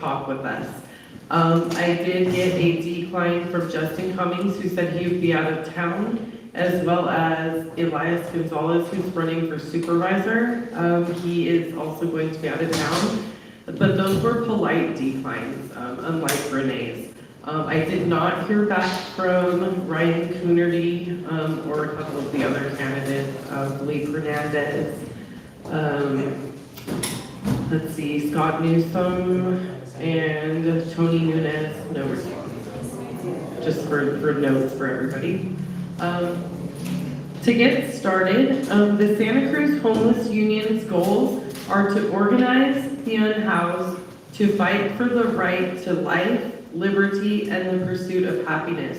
talk with us. I did get a decline from Justin Cummings, who said he would be out of town, as well as Elias Gonzalez, who's running for supervisor. He is also going to be out of town, but those were polite declines, unlike Renee's. I did not hear back from Ryan Coonerty or a couple of the other candidates, Lee Hernandez, let's see, Scott Newsom, and Tony Nunes, no response. Just for notes for everybody. To get started, the Santa Cruz Homeless Union's goals are to organize the unhoused, to fight for the right to life, liberty, and the pursuit of happiness,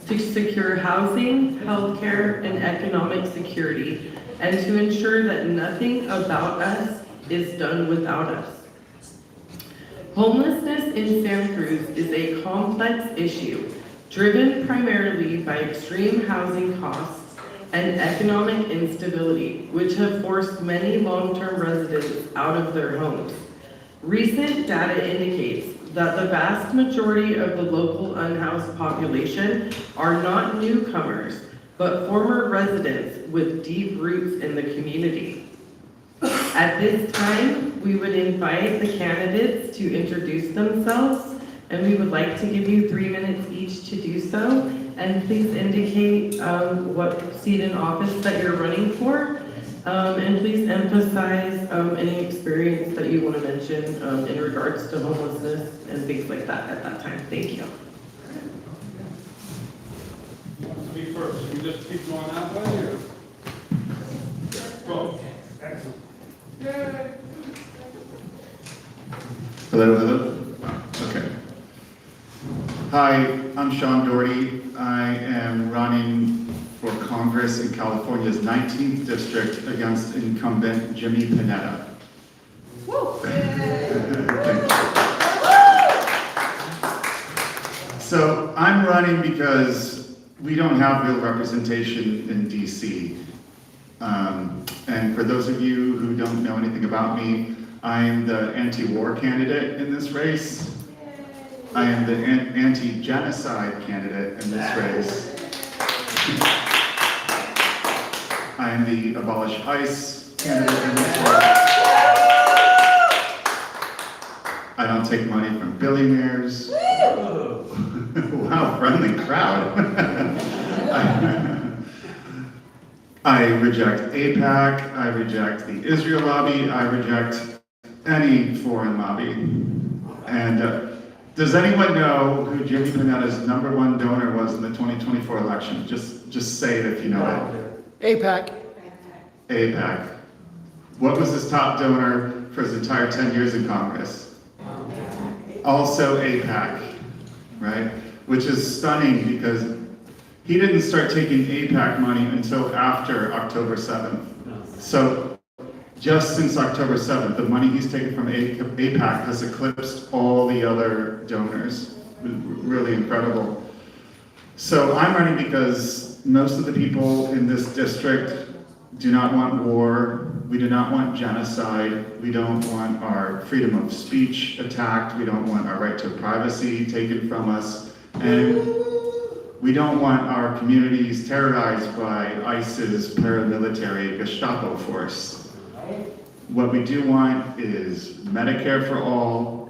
to secure housing, healthcare, and economic security, and to ensure that nothing about us is done without us. Homelessness in Santa Cruz is a complex issue, driven primarily by extreme housing costs and economic instability, which have forced many long-term residents out of their homes. Recent data indicates that the vast majority of the local unhoused population are not newcomers, but former residents with deep roots in the community. At this time, we would invite the candidates to introduce themselves, and we would like to give you 3 minutes each to do so. And please indicate what seat in office that you're running for, and please emphasize any experience that you want to mention in regards to homelessness and things like that at that time. Thank you. Who wants to be first? Should we just keep going that way, or? Go. Excellent. Hello, hello. Okay. Hi, I'm Sean Doherty. I am running for Congress in California's 19th district against incumbent Jimmy Panetta. Woo! Thank you. So I'm running because we don't have real representation in DC. And for those of you who don't know anything about me, I'm the anti-war candidate in this race. I am the anti-genocide candidate in this race. I am the abolish ICE candidate in this race. I don't take money from billionaires. Wow, friendly crowd. I reject AIPAC, I reject the Israel lobby, I reject any foreign lobby. And does anyone know who Jimmy Panetta's #1 donor was in the 2024 election? Just say it if you know it. AIPAC. AIPAC. What was his top donor for his entire 10 years in Congress? Also AIPAC, right? Which is stunning because he didn't start taking AIPAC money until after October 7th. So just since October 7th, the money he's taken from AIPAC has eclipsed all the other donors. Really incredible. So I'm running because most of the people in this district do not want war. We do not want genocide. We don't want our freedom of speech attacked. We don't want our right to privacy taken from us. And we don't want our communities terrorized by ICE's paramilitary Gestapo force. What we do want is Medicare for all,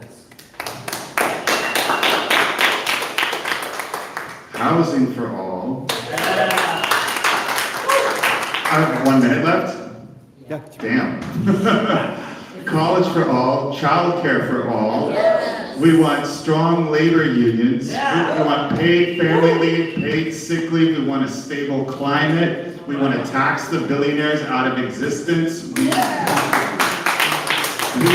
housing for all. I have 1 minute left? Damn. College for all, childcare for all. We want strong labor unions. We want paid family leave, paid sick leave. We want a stable climate. We want to tax the billionaires out of existence. We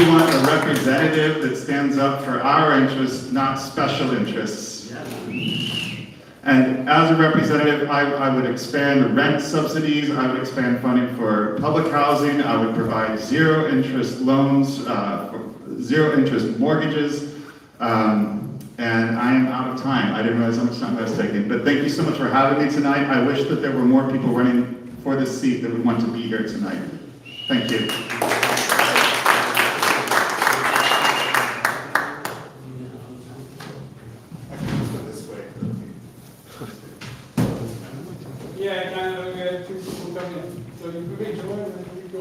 want a representative that stands up for our interests, not special interests. And as a representative, I would expand rent subsidies. I would expand funding for public housing. I would provide zero interest loans, zero interest mortgages. And I am out of time. I didn't realize how much time I was taking. But thank you so much for having me tonight. I wish that there were more people running for this seat that would want to be here tonight. Thank you.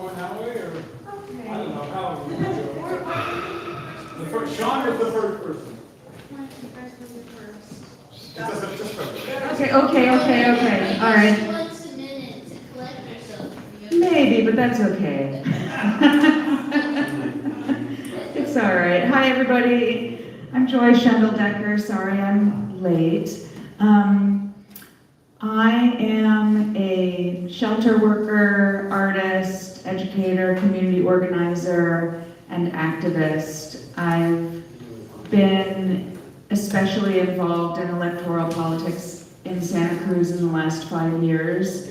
going that way, or? I don't know how. we wanna go. The first, Sean is the first person. It doesn't just for Okay, all right. She wants a minute to collect herself. Maybe, but that's okay. It's all right. Hi, everybody. I'm Joy Schendeldecker. Sorry I'm late. I am a shelter worker, artist, educator, community organizer, and activist. I've been especially involved in electoral politics in Santa Cruz in the last 5 years,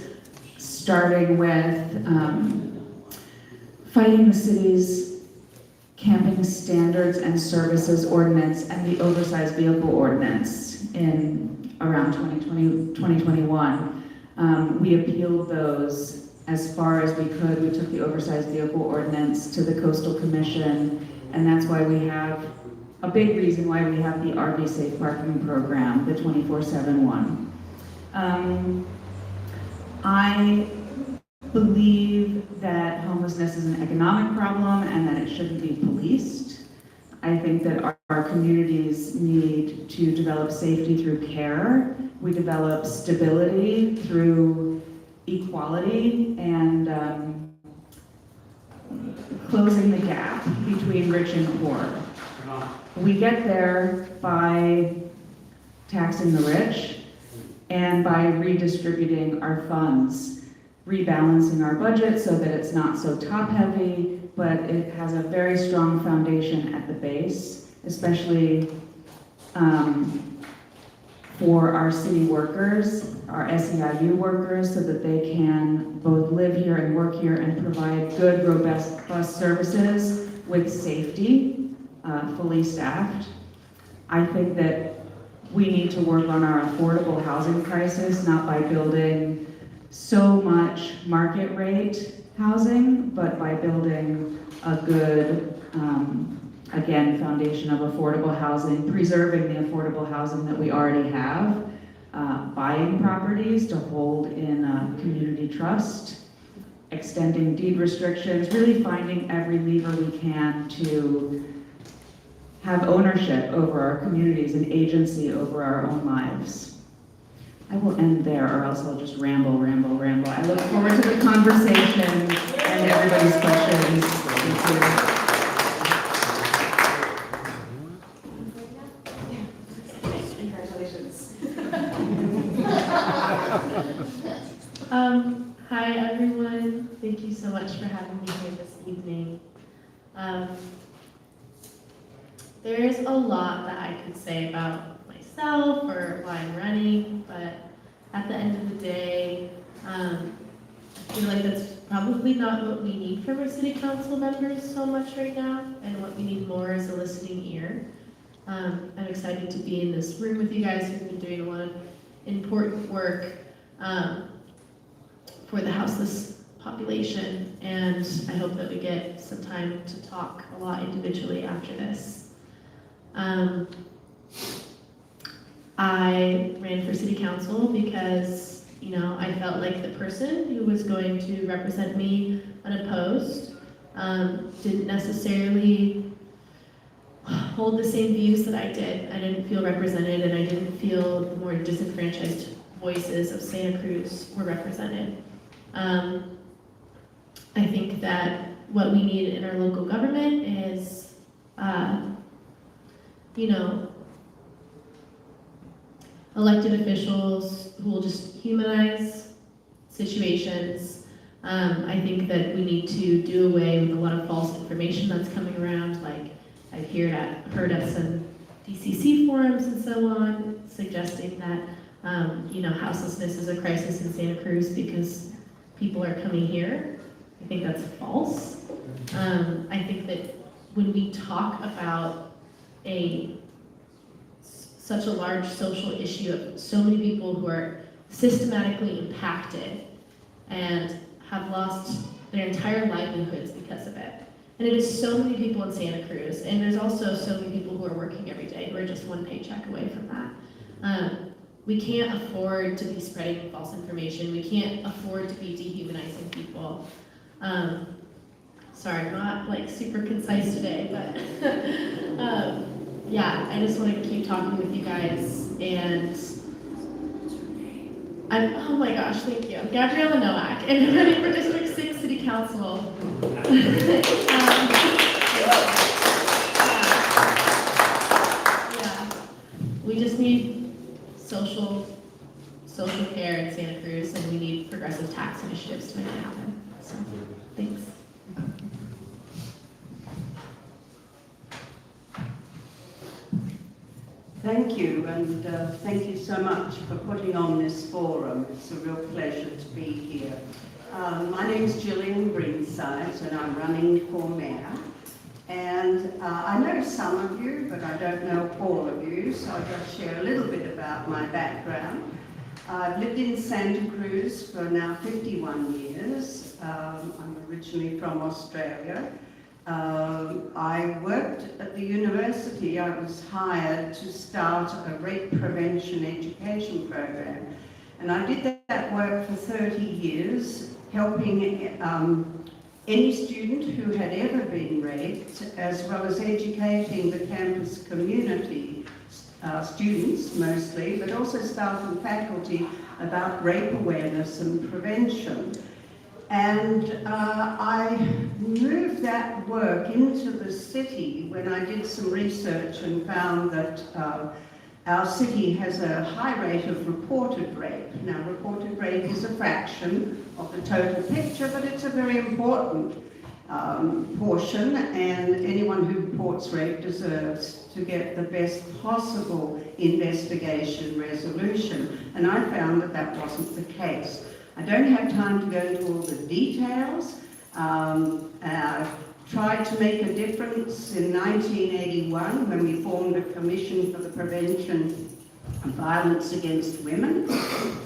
starting with fighting the city's camping standards and services ordinance and the oversized vehicle ordinance in around 2021. We appealed those as far as we could. We took the oversized vehicle ordinance to the Coastal Commission, and that's why we have a big reason why we have the RV Safe Parking Program, the 24/7 one. I believe that homelessness is an economic problem and that it shouldn't be policed. I think that our communities need to develop safety through care. We develop stability through equality and closing the gap between rich and poor. We get there by taxing the rich and by redistributing our funds, rebalancing our budget so that it's not so top-heavy, but it has a very strong foundation at the base, especially for our city workers, our SEIU workers, so that they can both live here and work here and provide good, robust bus services with safety, fully staffed. I think that we need to work on our affordable housing crisis, not by building so much market rate housing, but by building a good, again, foundation of affordable housing, preserving the affordable housing that we already have, buying properties to hold in community trust, extending deed restrictions, really finding every lever we can to have ownership over our communities and agency over our own lives. I will end there, or else I'll just ramble. I look forward to the conversation and everybody's questions. Thank you. Hi everyone, thank you so much for having me here this evening. There's a lot that I could say about myself or why I'm running, but at the end of the day, I feel like that's probably not what we need from our city council members so much right now, and what we need more is a listening ear. I'm excited to be in this room with you guys who've been doing a lot of important work for the houseless population, and I hope that we get some time to talk a lot individually after this. I ran for city council because, I felt like the person who was going to represent me unopposed didn't necessarily hold the same views that I did. I didn't feel represented, and I didn't feel the more disenfranchised voices of Santa Cruz were represented. I think that what we need in our local government is, elected officials who will just humanize situations. I think that we need to do away with a lot of false information that's coming around, like I've heard at some DCC forums and so on, suggesting that houselessness is a crisis in Santa Cruz because people are coming here. I think that's false. I think that when we talk about such a large social issue of so many people who are systematically impacted and have lost their entire livelihoods because of it. And it is so many people in Santa Cruz, and there's also so many people who are working every day who are just one paycheck away from that. We can't afford to be spreading false information. We can't afford to be dehumanizing people. Sorry, I'm not like super concise today, but yeah, I just want to keep talking with you guys. And oh my gosh, thank you. I'm Gabriella Nowak, and I'm running for District 6 City Council. Yeah, we just need social care in Santa Cruz, and we need progressive tax initiatives to make it happen. So, thanks. Thank you, and thank you so much for putting on this forum. It's a real pleasure to be here. My name is Gillian Greenside, and I'm running for mayor. And I know some of you, but I don't know all of you, so I'll just share a little bit about my background. I've lived in Santa Cruz for now 51 years. I'm originally from Australia. I worked at the university. I was hired to start a rape prevention education program. And I did that work for 30 years, helping any student who had ever been raped, as well as educating the campus community, students mostly, but also staff and faculty about rape awareness and prevention. And I moved that work into the city when I did some research and found that our city has a high rate of reported rape. Now, reported rape is a fraction of the total picture, but it's a very important portion, and anyone who reports rape deserves to get the best possible investigation resolution. And I found that that wasn't the case. I don't have time to go into all the details. I tried to make a difference in 1981 when we formed a commission for the prevention of violence against women.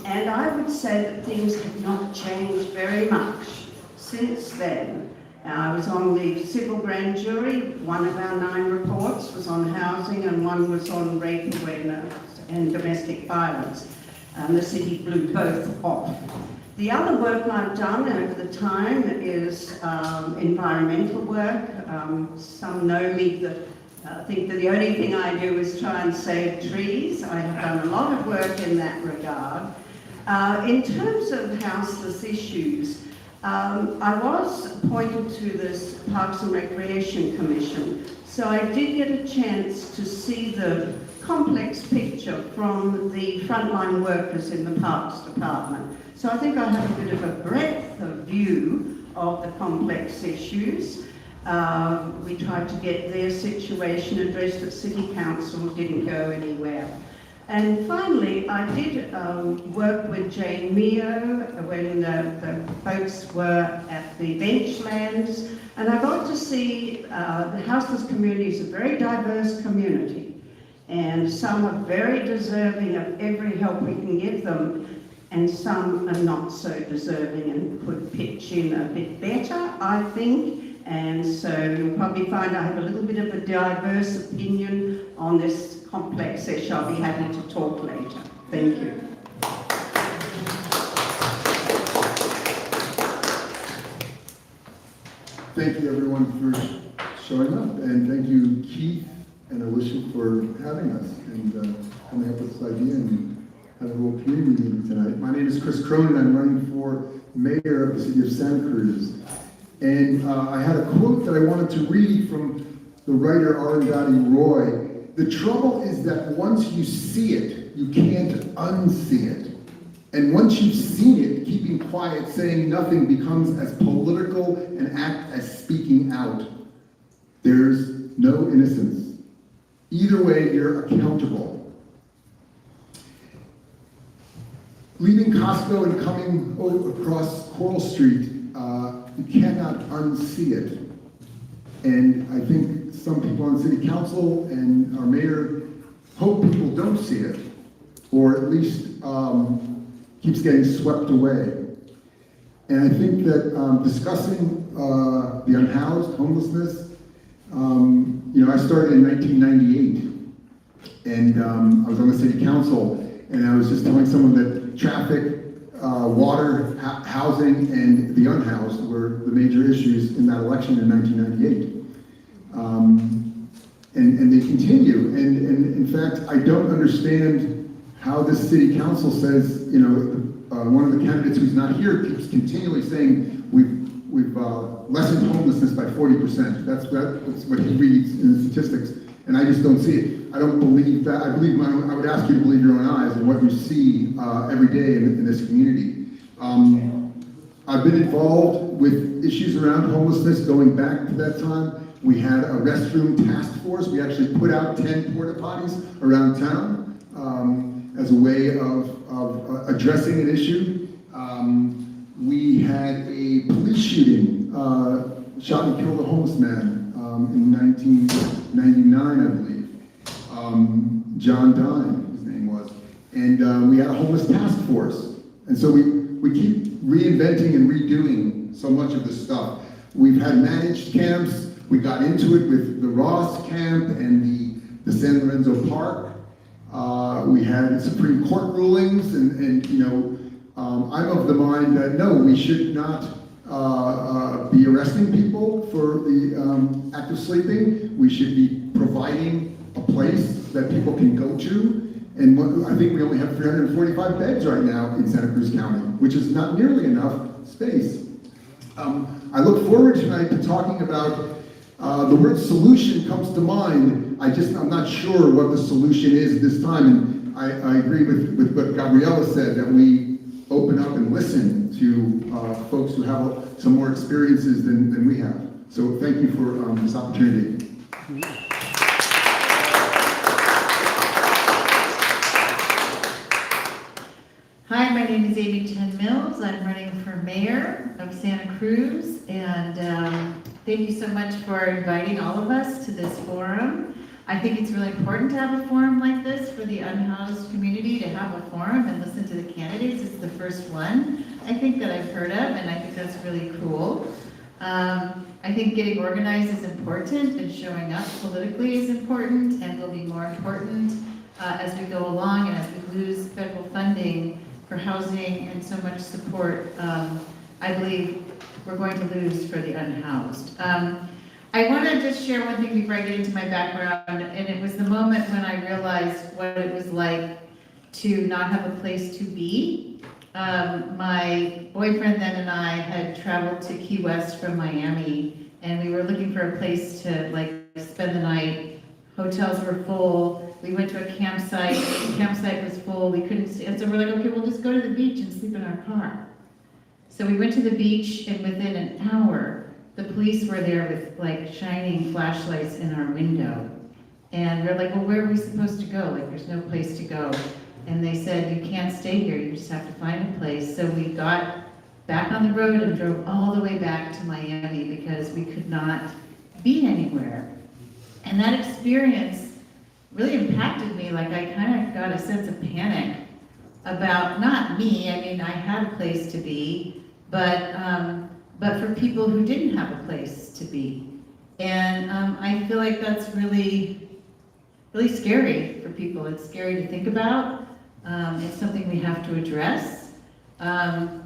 And I would say that things have not changed very much since then. I was on the civil grand jury. One of our 9 reports was on housing and one was on rape awareness and domestic violence. The city blew both off. The other work I've done over the time is environmental work. Some know me that think that the only thing I do is try and save trees. I have done a lot of work in that regard. In terms of houseless issues, I was appointed to this Parks and Recreation Commission, so I did get a chance to see the complex picture from the frontline workers in the Parks Department. So I think I have a bit of a breadth of view of the complex issues. We tried to get their situation addressed at City Council, didn't go anywhere. And finally, I did work with Jane Mio when the folks were at the Benchlands, and I got to see the houseless community is a very diverse community, and some are very deserving of every help we can give them, and some are not so deserving and could pitch in a bit better, I think. And so you'll probably find I have a little bit of a diverse opinion on this complex issue. I'll be happy to talk later. Thank you. Thank you everyone for showing up, and thank you Keith and Alicia for having us and coming up with this idea and having a little community meeting tonight. My name is Chris Cronin. I'm running for mayor of the city of Santa Cruz. And I had a quote that I wanted to read from the writer Arundhati Roy. The trouble is that once you see it, you can't unsee it. And once you've seen it, keeping quiet, saying nothing becomes as political an act as speaking out. There's no innocence. Either way, you're accountable. Leaving Costco and coming across Coral Street, you cannot unsee it. And I think some people on city council and our mayor hope people don't see it, or at least keeps getting swept away. And I think that discussing the unhoused, homelessness, I started in 1998, and I was on the city council, and I was just telling someone that traffic water, housing, and the unhoused were the major issues in that election in 1998. And they continue. And in fact, I don't understand how the city council says, you know, one of the candidates who's not here keeps continually saying we've lessened homelessness by 40%. That's what he reads in the statistics, and I just don't see it. I don't believe that. I would ask you to believe your own eyes and what you see every day in this community. I've been involved with issues around homelessness going back to that time. We had a restroom task force. We actually put out 10 porta potties around town as a way of addressing an issue. We had a police shooting, shot and killed a homeless man in 1999, I believe. John Dine, his name was. And we had a homeless task force. And so we keep reinventing and redoing so much of this stuff. We've had managed camps. We got into it with the Ross camp and the San Lorenzo Park. We had Supreme Court rulings, and you know, I'm of the mind that no, we should not be arresting people for the act of sleeping. We should be providing a place that people can go to. And I think we only have 345 beds right now in Santa Cruz County, which is not nearly enough space. I look forward tonight to talking about the word solution comes to mind. I'm not sure what the solution is this time, and I agree with what Gabriella said, that we open up and listen to folks who have some more experiences than we have. So thank you for this opportunity. Hi, my name is Amy Chen Mills. I'm running for mayor of Santa Cruz, and thank you so much for inviting all of us to this forum. I think it's really important to have a forum like this for the unhoused community, to have a forum and listen to the candidates. It's the first one I think that I've heard of, and I think that's really cool. I think getting organized is important, and showing up politically is important, and will be more important as we go along and as we lose federal funding for housing and so much support. I believe we're going to lose for the unhoused. I want to just share one thing before I get into my background, and it was the moment when I realized what it was like to not have a place to be. My boyfriend then and I had traveled to Key West from Miami, and we were looking for a place to spend the night. Hotels were full. We went to a campsite. The campsite was full. We couldn't stay. And so we're like, okay, we'll just go to the beach and sleep in our car. So we went to the beach, and within an hour, the police were there with shining flashlights in our window. And we're like, well, where are we supposed to go? There's no place to go. And they said, you can't stay here. You just have to find a place. So we got back on the road and drove all the way back to Miami because we could not be anywhere. And that experience really impacted me. I kind of got a sense of panic about, not me, I mean, I had a place to be, but for people who didn't have a place to be. And I feel like that's really, really scary for people. It's scary to think about. It's something we have to address. And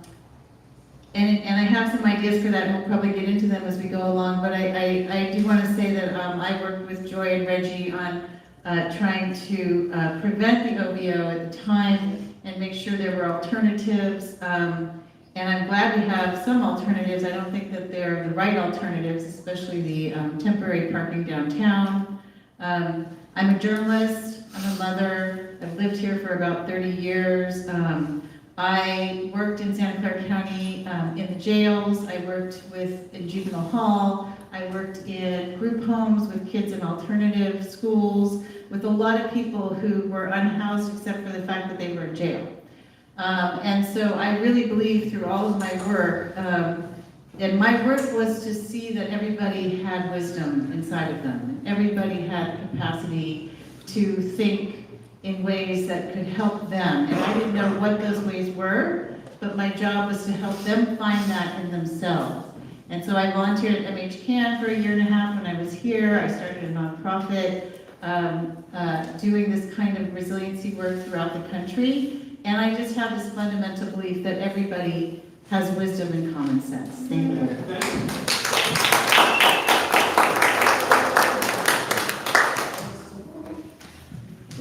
I have some ideas for that, and we'll probably get into them as we go along, but I do want to say that I worked with Joy and Reggie on trying to prevent the OVO at the time and make sure there were alternatives. And I'm glad we have some alternatives. I don't think that they're the right alternatives, especially the temporary parking downtown. I'm a journalist, I'm a mother, I've lived here for about 30 years. I worked in Santa Clara County in the jails. I worked in juvenile hall. I worked in group homes with kids in alternative schools, with a lot of people who were unhoused except for the fact that they were in jail. And so I really believe through all of my work, and my work was to see that everybody had wisdom inside of them. Everybody had capacity to think in ways that could help them. And I didn't know what those ways were, but my job was to help them find that in themselves. And so I volunteered at MHCAN for 1.5 years when I was here. I started a nonprofit doing this kind of resiliency work throughout the country. And I just have this fundamental belief that everybody has wisdom and common sense. Thank you.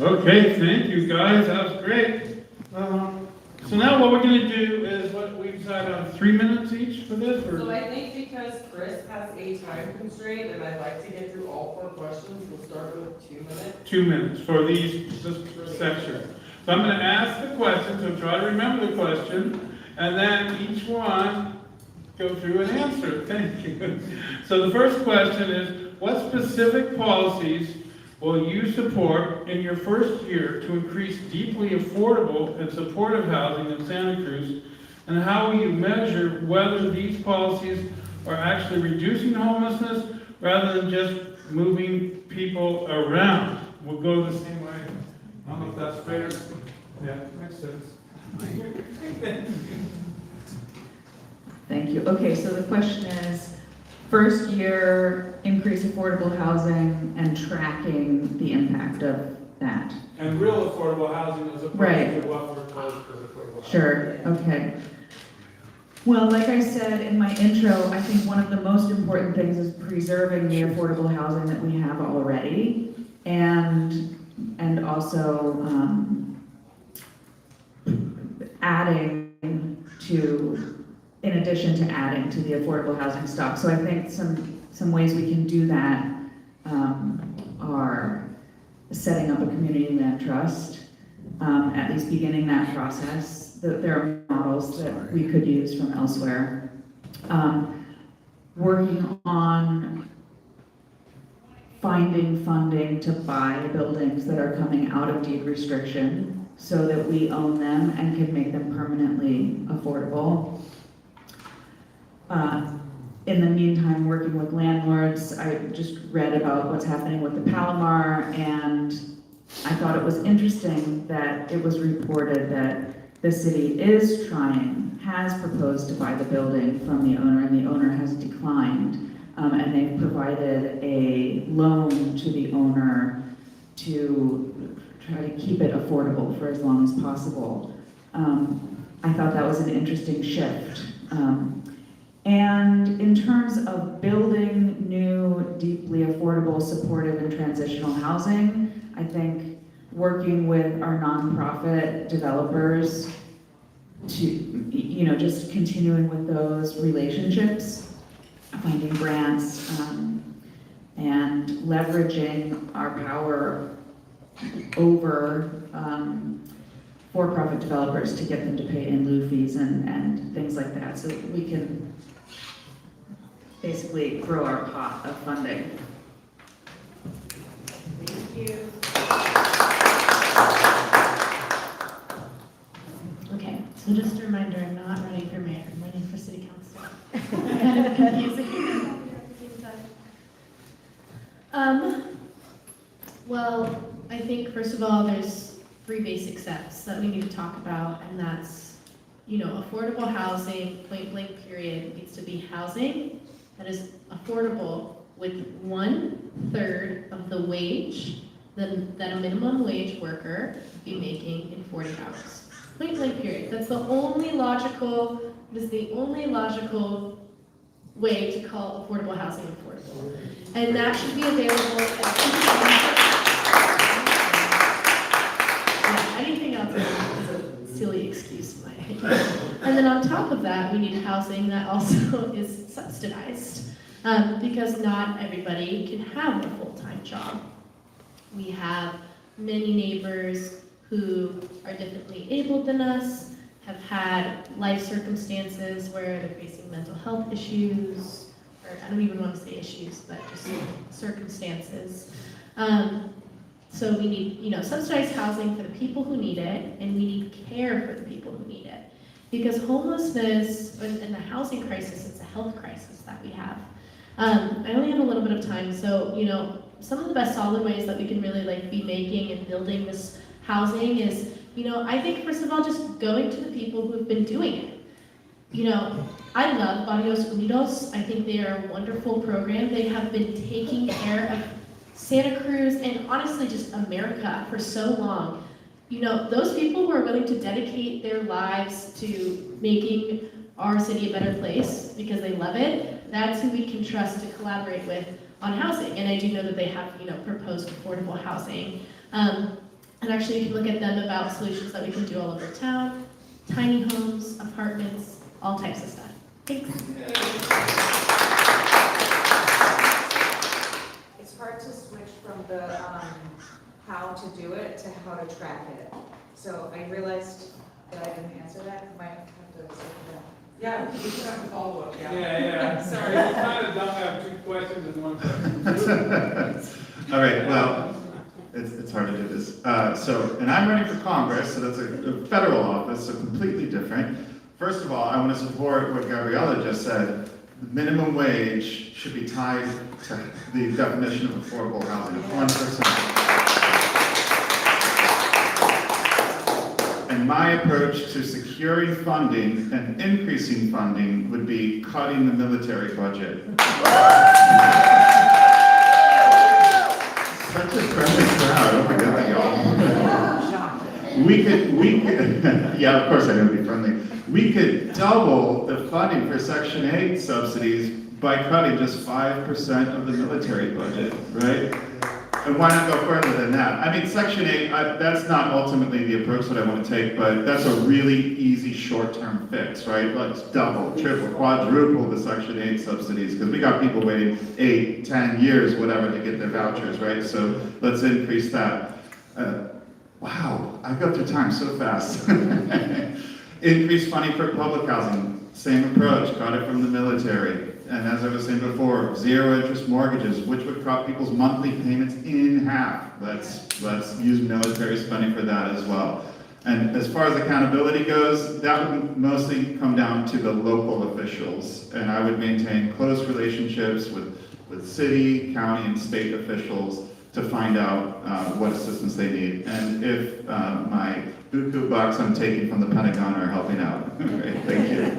Okay, thank you guys, that was great. So now what we're gonna do is what we decided on 3 minutes each for this, So or? I think because Chris has a time constraint and I'd like to get through all 4 questions, we'll start with 2 minutes. 2 minutes for this section. So I'm gonna ask the question, so try to remember the question, and then each one go through and answer. Thank you. So the first question is, what specific policies will you support in your first year to increase deeply affordable and supportive housing in Santa Cruz? And how will you measure whether these policies are actually reducing homelessness rather than just moving people around? We'll go the same way. I don't know if that's fair. Yeah, makes sense. Thank you. Okay, so the question is, first year, increase affordable housing and tracking the impact of that. And real affordable housing is opposed Right. to what we're told is affordable housing. Sure, okay. Well, like I said in my intro, I think one of the most important things is preserving the affordable housing that we have already, and also adding to, in addition to adding to the affordable housing stock. So I think some ways we can do that are setting up a community land trust, at least beginning that process. There are models that we could use from elsewhere. Working on finding funding to buy buildings that are coming out of deed restriction so that we own them and can make them permanently affordable. In the meantime, working with landlords, I just read about what's happening with the Palomar, and I thought it was interesting that it was reported that the city has proposed to buy the building from the owner, and the owner has declined. And they've provided a loan to the owner to try to keep it affordable for as long as possible. I thought that was an interesting shift. And in terms of building new, deeply affordable, supportive, and transitional housing, I think working with our nonprofit developers to, just continuing with those relationships, finding grants, and leveraging our power over for-profit developers to get them to pay in lieu fees and things like that, so we can basically grow our pot of funding. Thank you. Okay, so just a reminder, I'm not running for mayor, I'm running for city council. Kind of confusing. Well, I think first of all, there's 3 basic steps that we need to talk about, and that's, affordable housing, point blank period, needs to be housing that is affordable with 1/3 of the wage that a minimum wage worker would be making in 40 hours. Point blank period. That's the only logical way to call affordable housing affordable. And that should be available anything else is a silly excuse in my opinion. And then on top of that, we need housing that also is subsidized, because not everybody can have a full-time job. We have many neighbors who are differently abled than us, have had life circumstances where they're facing mental health issues, or I don't even want to say issues, but just circumstances. So we need, subsidized housing for the people who need it, and we need care for the people who need it. Because homelessness and the housing crisis, it's a health crisis that we have. I only have a little bit of time, so, some of the best solid ways that we can really be making and building this housing is, I think first of all, just going to the people who have been doing it. I love Barrios Unidos. I think they are a wonderful program. They have been taking care of Santa Cruz and honestly just America for so long. you know, those people who are willing to dedicate their lives to making our city a better place because they love it, that's who we can trust to collaborate with on housing. And I do know that they have, you know, proposed affordable housing. And actually, we can look at them about solutions that we can do all over town, tiny homes, apartments, all types of stuff. Thanks. It's hard to switch from the how to do it to how to track it. So I realized that I didn't answer that. Might have to say that. Yeah, we should have a follow-up, Yeah. Sorry. It's kind of dumb to have two questions in one question. All right, well, it's hard to do this. And I'm running for Congress, so that's a federal office, so completely different. First of all, I want to support what Gabriella just said. The minimum wage should be tied to the definition of affordable housing, 1%. And my approach to securing funding and increasing funding would be cutting the military budget. Such a friendly crowd, oh my God, y'all. We could, yeah, of course I'm gonna be friendly. We could double the funding for Section 8 subsidies by cutting just 5% of the military budget, right? And why not go further than that? I mean, Section 8, that's not ultimately the approach that I want to take, but that's a really easy short-term fix, right? Let's double, triple, quadruple the Section 8 subsidies, because we got people waiting 8, 10 years, whatever, to get their vouchers, right? So let's increase that. Wow, I got through time so fast. Increase funding for public housing, same approach, cut it from the military. And as I was saying before, zero interest mortgages, which would cut people's monthly payments in half. Let's use military spending for that as well. And as far as accountability goes, that would mostly come down to the local officials. And I would maintain close relationships with city, county, and state officials to find out what assistance they need. And if my buku bucks I'm taking from the Pentagon are helping out. Okay, thank you.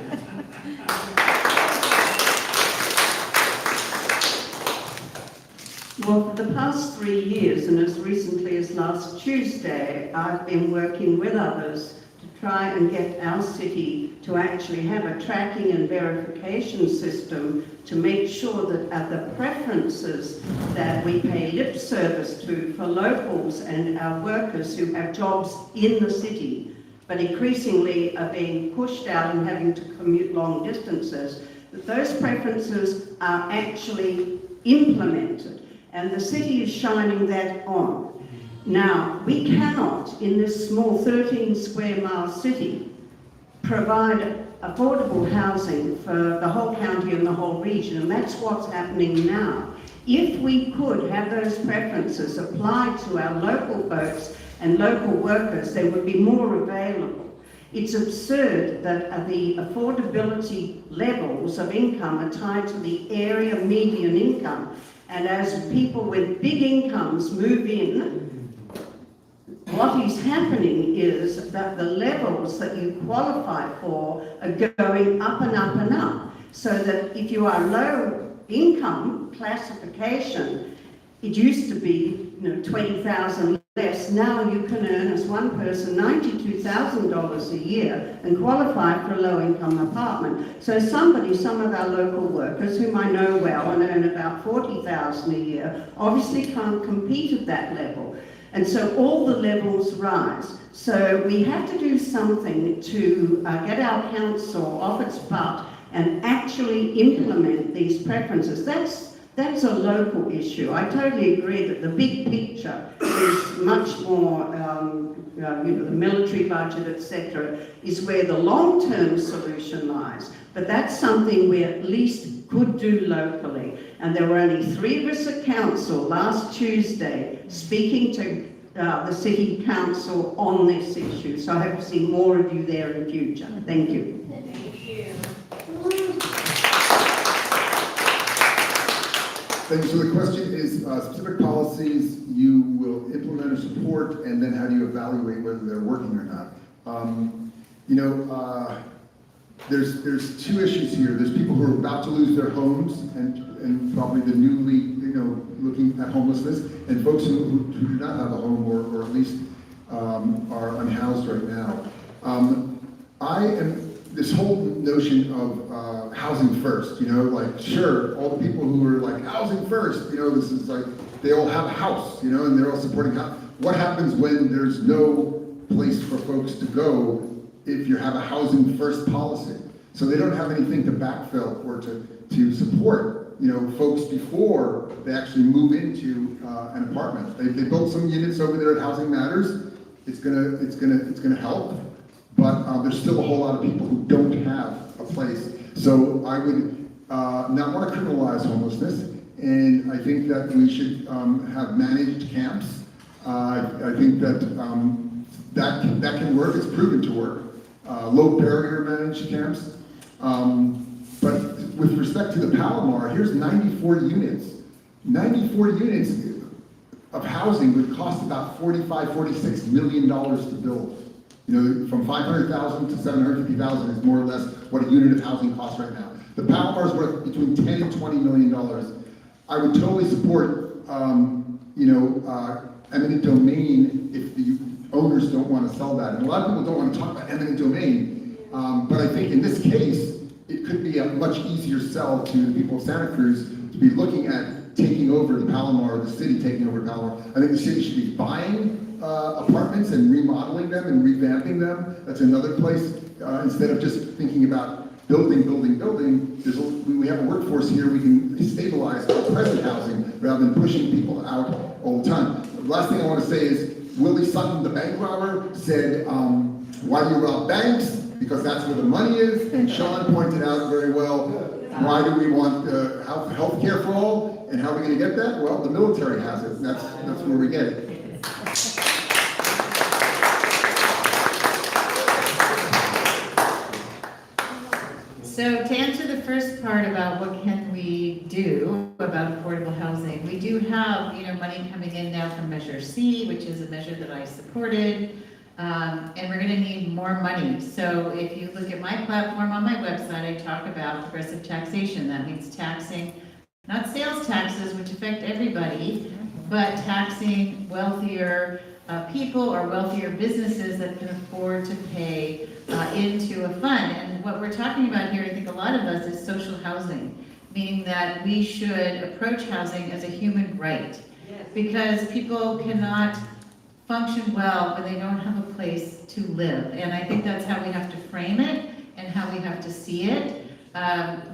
Well, for the past 3 years, and as recently as last Tuesday, I've been working with others to try and get our city to actually have a tracking and verification system to make sure that the preferences that we pay lip service to for locals and our workers who have jobs in the city, but increasingly are being pushed out and having to commute long distances, that those preferences are actually implemented. And the city is shining that on. Now, we cannot, in this small 13 square mile city, provide affordable housing for the whole county and the whole region, and that's what's happening now. If we could have those preferences applied to our local folks and local workers, they would be more available. It's absurd that the affordability levels of income are tied to the area median income. And as people with big incomes move in, what is happening is that the levels that you qualify for are going up and up and up. So that if you are low income classification, it used to be, $20,000 less. Now you can earn as one person $92,000 a year and qualify for a low-income apartment. So some of our local workers, whom I know well and earn about $40,000 a year, obviously can't compete at that level. And so all the levels rise. So we have to do something to get our council off its butt and actually implement these preferences. That's a local issue. I totally agree that the big picture is much more, the military budget, etc., is where the long-term solution lies. But that's something we at least could do locally. And there were only 3 of us at council last Tuesday speaking to the city council on this issue. So I hope to see more of you there in future. Thank you. Thank you. Thanks. So the question is specific policies you will implement or support, and then how do you evaluate whether they're working or not? There's 2 issues here. There's people who are about to lose their homes and probably the newly, looking at homelessness, and folks who do not have a home or at least are unhoused right now. This whole notion of housing first, like, sure, all the people who are like, housing first, this is like, they all have a house, and they're all supporting house. What happens when there's no place for folks to go if you have a housing first policy? So they don't have anything to backfill or to support, folks before they actually move into an apartment. They built some units over there at Housing Matters. It's gonna help, but there's still a whole lot of people who don't have a place. So I would not want to criminalize homelessness, and I think that we should have managed camps. I think that that can work. It's proven to work. Low barrier managed camps. But with respect to the Palomar, here's 94 units. 94 units of housing would cost about $46 million to build. From 500,000 to 750,000 is more or less what a unit of housing costs right now. The Palomar is worth between 10 and $20 million. I would totally support, eminent domain if the owners don't want to sell that. And a lot of people don't want to talk about eminent domain, but I think in this case, it could be a much easier sell to the people of Santa Cruz to be looking at taking over the Palomar, the city taking over Palomar. I think the city should be buying apartments and remodeling them and revamping them. That's another place, instead of just thinking about building. We have a workforce here, we can stabilize present housing rather than pushing people out all the time. The last thing I want to say is, Willie Sutton, the bank robber, said, why do you rob banks? Because that's where the money is. And Sean pointed out very well, why do we want health care for all? And how are we going to get that? Well, the military has it, and that's where we get it. So to answer the first part about what can we do about affordable housing, we do have, money coming in now from Measure C, which is a measure that I supported, and we're going to need more money. So if you look at my platform on my website, I talk about progressive taxation. That means taxing, not sales taxes, which affect everybody, but taxing wealthier people or wealthier businesses that can afford to pay into a fund. And what we're talking about here, I think a lot of us, is social housing, meaning that we should approach housing as a human right. Because people cannot function well when they don't have a place to live. And I think that's how we have to frame it and how we have to see it.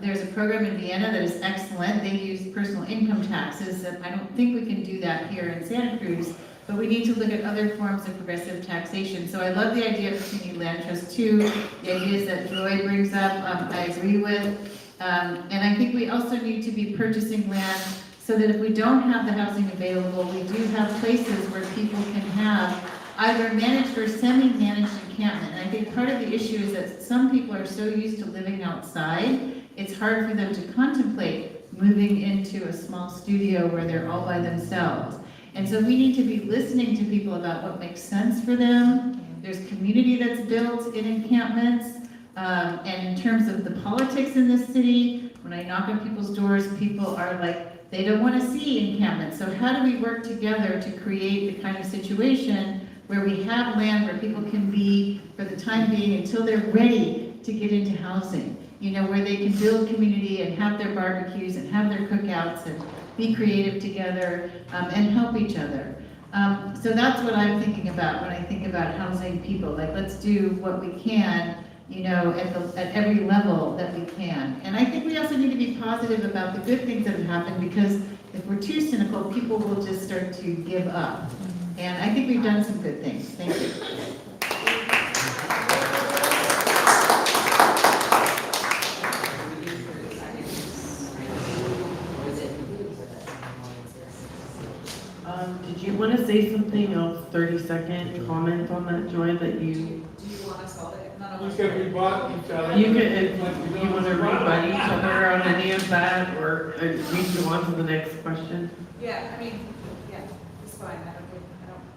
There's a program in Vienna that is excellent. They use personal income taxes, and I don't think we can do that here in Santa Cruz, but we need to look at other forms of progressive taxation. So I love the idea of community land trust too. The ideas that Joy brings up, I agree with. And I think we also need to be purchasing land so that if we don't have the housing available, we do have places where people can have either managed or semi-managed encampment. And I think part of the issue is that some people are so used to living outside, it's hard for them to contemplate moving into a small studio where they're all by themselves. And so we need to be listening to people about what makes sense for them. There's community that's built in encampments. And in terms of the politics in this city, when I knock on people's doors, people are like, they don't want to see encampments. So how do we work together to create the kind of situation where we have land where people can be for the time being until they're ready to get into housing? Where they can build community and have their barbecues and have their cookouts and be creative together and help each other. So that's what I'm thinking about when I think about housing people. Like, let's do what we can, at every level that we can. And I think we also need to be positive about the good things that have happened, because if we're too cynical, people will just start to give up. And I think we've done some good things. Thank you. Did you want to say something else, 30-second comment on that, Joy, that you... Do you want us all to, none of We us? could rebut each other. You could, if you want to rebut each other on any of that, or we go on to the next question? Yeah, it's fine, I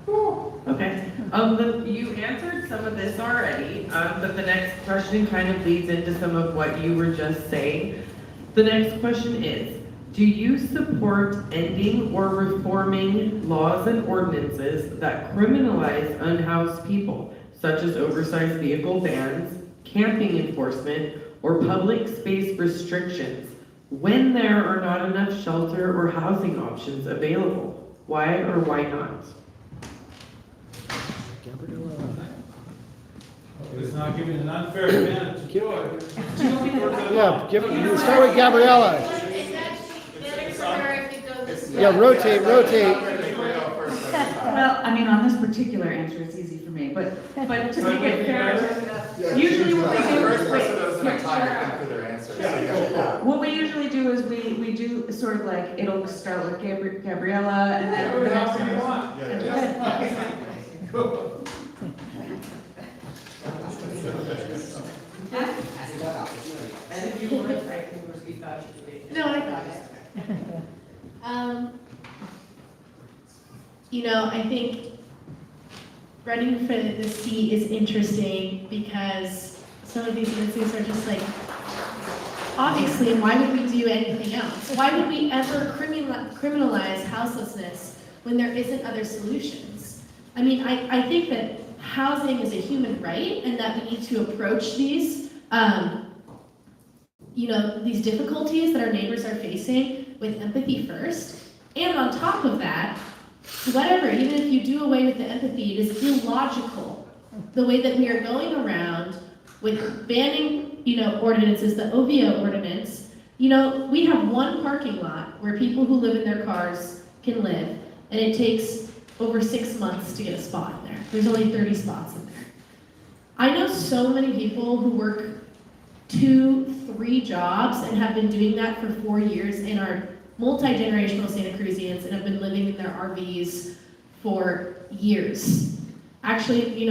don't. Okay, you answered some of this already, but the next question kind of leads into some of what you were just saying. The next question is, Do you support ending or reforming laws and ordinances that criminalize unhoused people, such as oversized vehicle bans, camping enforcement, or public space restrictions, when there are not enough shelter or housing options available? Why or why not? It's not giving an unfair advantage to George. Yeah, start with Gabriella. It's actually better for her if you go this way. Yeah, rotate. Well, I mean, on this particular answer, it's easy for me, but to make it fair, usually what we do is, what we usually do is we do sort of like, it'll start with Gabriella, and then Whatever else you want. And if you want, I can repeat that. No, I got it. I think running for the seat is interesting because some of these instances are just like, obviously, why would we do anything else? Why would we ever criminalize houselessness when there isn't other solutions? I mean, I think that housing is a human right and that we need to approach these these difficulties that our neighbors are facing with empathy first. And on top of that, whatever, even if you do away with the empathy, it is illogical the way that we are going around with banning, ordinances, the OVO ordinance. We have one parking lot where people who live in their cars can live, and it takes over 6 months to get a spot in there. There's only 30 spots in there. I know so many people who work 2-3 jobs and have been doing that for 4 years and are multi-generational Santa Cruzians and have been living in their RVs for years. Actually, me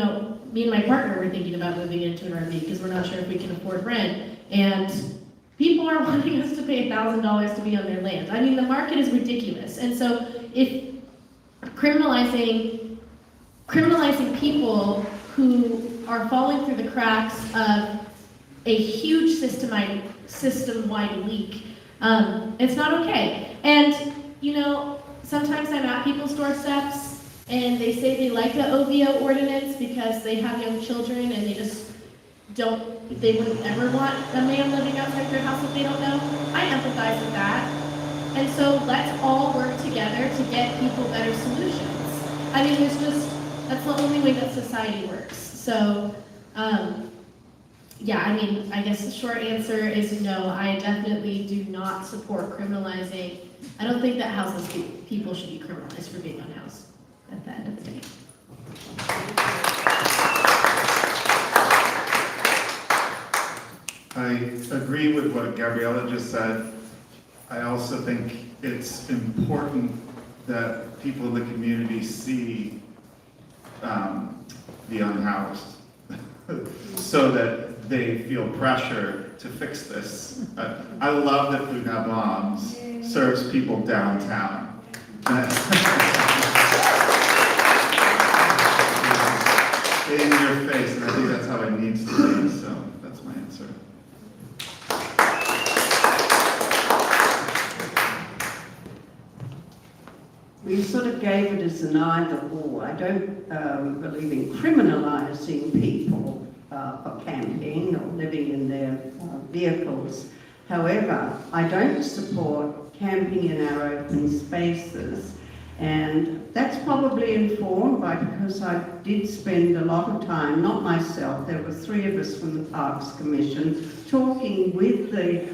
and my partner were thinking about moving into an RV because we're not sure if we can afford rent. And people are wanting us to pay $1,000 to be on their land. I mean, the market is ridiculous. And so if criminalizing people who are falling through the cracks of a huge system-wide leak, it's not okay. And, sometimes I'm at people's doorsteps and they say they like the OVO ordinance because they have young children and they wouldn't ever want a man living outside their house if they don't know. I empathize with that. And so let's all work together to get people better solutions. I mean, that's the only way that society works. So, I guess the short answer is no, I definitely do not support criminalizing. I don't think that houseless people should be criminalized for being unhoused at the end of the day. I agree with what Gabriella just said. I also think it's important that people in the community see the unhoused so that they feel pressure to fix this. I love that Food Not Bombs serves people downtown. In your face, and I think that's how it needs to be, so that's my answer. We sort of gave it as an either or. I don't believe in criminalising people for camping or living in their vehicles. However, I don't support camping in our open spaces, and that's probably informed by because I did spend a lot of time, not myself, there were 3 of us from the Parks Commission, talking with the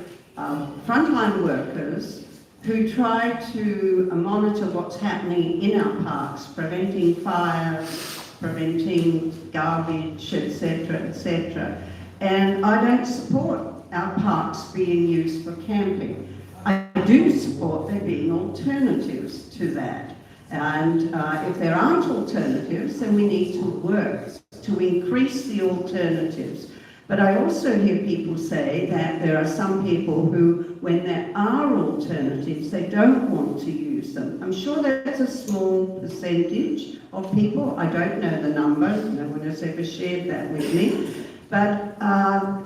frontline workers who try to monitor what's happening in our parks, preventing fires, preventing garbage, etc., etc. And I don't support our parks being used for camping. I do support there being alternatives to that. And if there aren't alternatives, then we need to work to increase the alternatives. But I also hear people say that there are some people who, when there are alternatives, they don't want to use them. I'm sure that's a small percentage of people. I don't know the number. No one has ever shared that with me. But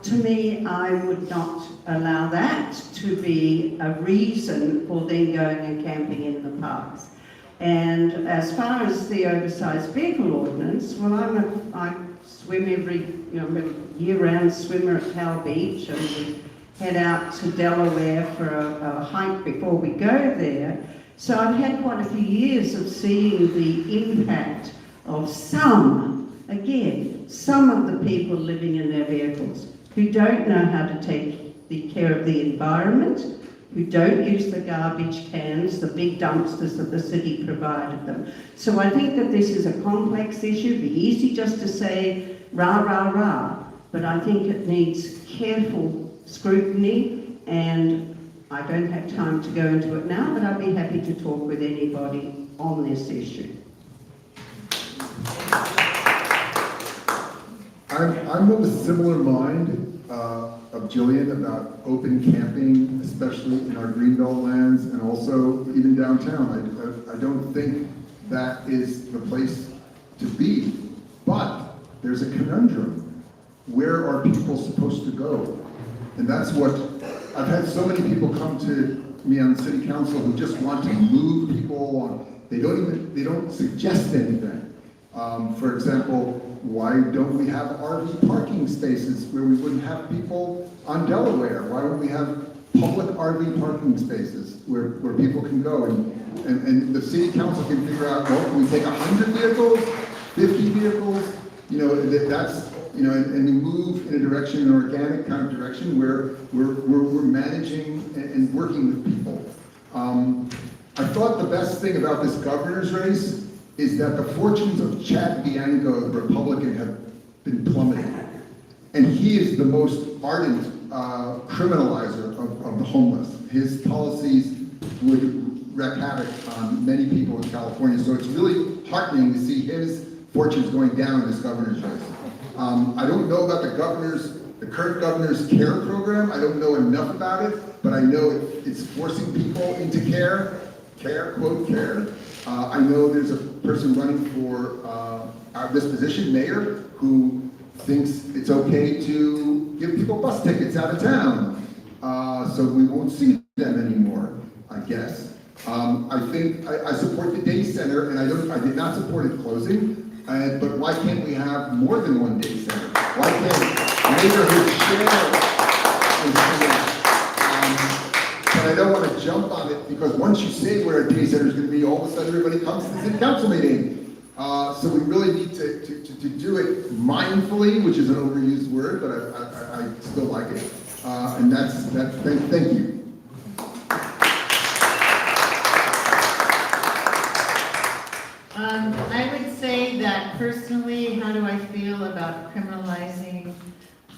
to me, I would not allow that to be a reason for them going and camping in the parks. And as far as the oversized vehicle ordinance, well, I swim I'm a year-round swimmer at Cal Beach, and we head out to Delaware for a hike before we go there. So I've had quite a few years of seeing the impact of some of the people living in their vehicles who don't know how to take the care of the environment, who don't use the garbage cans, the big dumpsters that the city provided them. So I think that this is a complex issue. It'd be easy just to say rah, rah, rah, but I think it needs careful scrutiny, and I don't have time to go into it now, but I'd be happy to talk with anybody on this issue. I'm of a similar mind of Jillian about open camping, especially in our greenbelt lands and also even downtown. I don't think that is the place to be, but there's a conundrum. Where are people supposed to go? And that's what, I've had so many people come to me on city council who just want to move people on. They don't suggest anything. For example, why don't we have RV parking spaces where we wouldn't have people on Delaware? Why don't we have public RV parking spaces where people can go? And the city council can figure out, well, can we take 100 vehicles, 50 vehicles? You know, and we move in a direction, an organic kind of direction where we're managing and working with people. I thought the best thing about this governor's race is that the fortunes of Chad Bianco, the Republican, have been plummeting. And he is the most ardent criminalizer of the homeless. His policies would wreak havoc on many people in California. So it's really heartening to see his fortunes going down in this governor's race. I don't know about the current governor's CARE program. I don't know enough about it, but I know it's forcing people into care, quote, care. I know there's a person running for this position, mayor, who thinks it's okay to give people bus tickets out of town. So we won't see them anymore, I guess. I think I support the day center, and I did not support it closing. But why can't we have more than one day center? Why can't neighborhoods share? But I don't want to jump on it, because once you say where a day center is going to be, all of a sudden everybody comes to the city council meeting. So we really need to do it mindfully, which is an overused word, but I still like it. And thank you. I would say that personally, how do I feel about criminalizing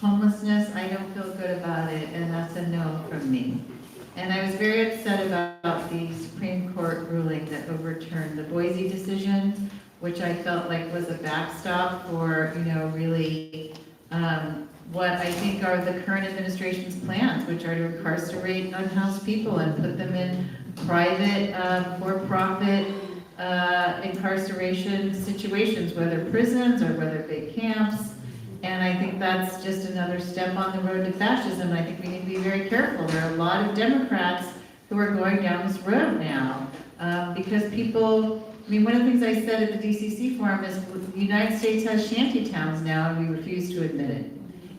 homelessness? I don't feel good about it, and that's a no from me. And I was very upset about the Supreme Court ruling that overturned the Boise decision, which I felt like was a backstop for, really what I think are the current administration's plans, which are to incarcerate unhoused people and put them in private, for-profit incarceration situations, whether prisons or whether big camps. And I think that's just another step on the road to fascism. I think we need to be very careful. There are a lot of Democrats who are going down this road now because people, one of the things I said at the DCC forum is the United States has shanty towns now, and we refuse to admit it.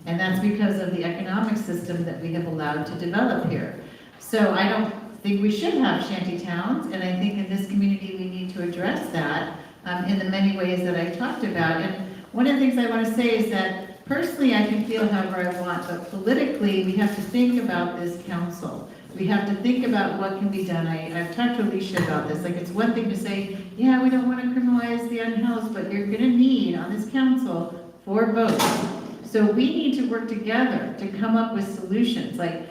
And that's because of the economic system that we have allowed to develop here. So I don't think we should have shanty towns, and I think in this community we need to address that in the many ways that I talked about. And one of the things I want to say is that personally I can feel however I want, but politically we have to think about this council. We have to think about what can be done. I've talked to Alicia about this. Like, it's one thing to say, yeah, we don't want to criminalize the unhoused, but you're going to need on this council 4 votes. So we need to work together to come up with solutions. Like,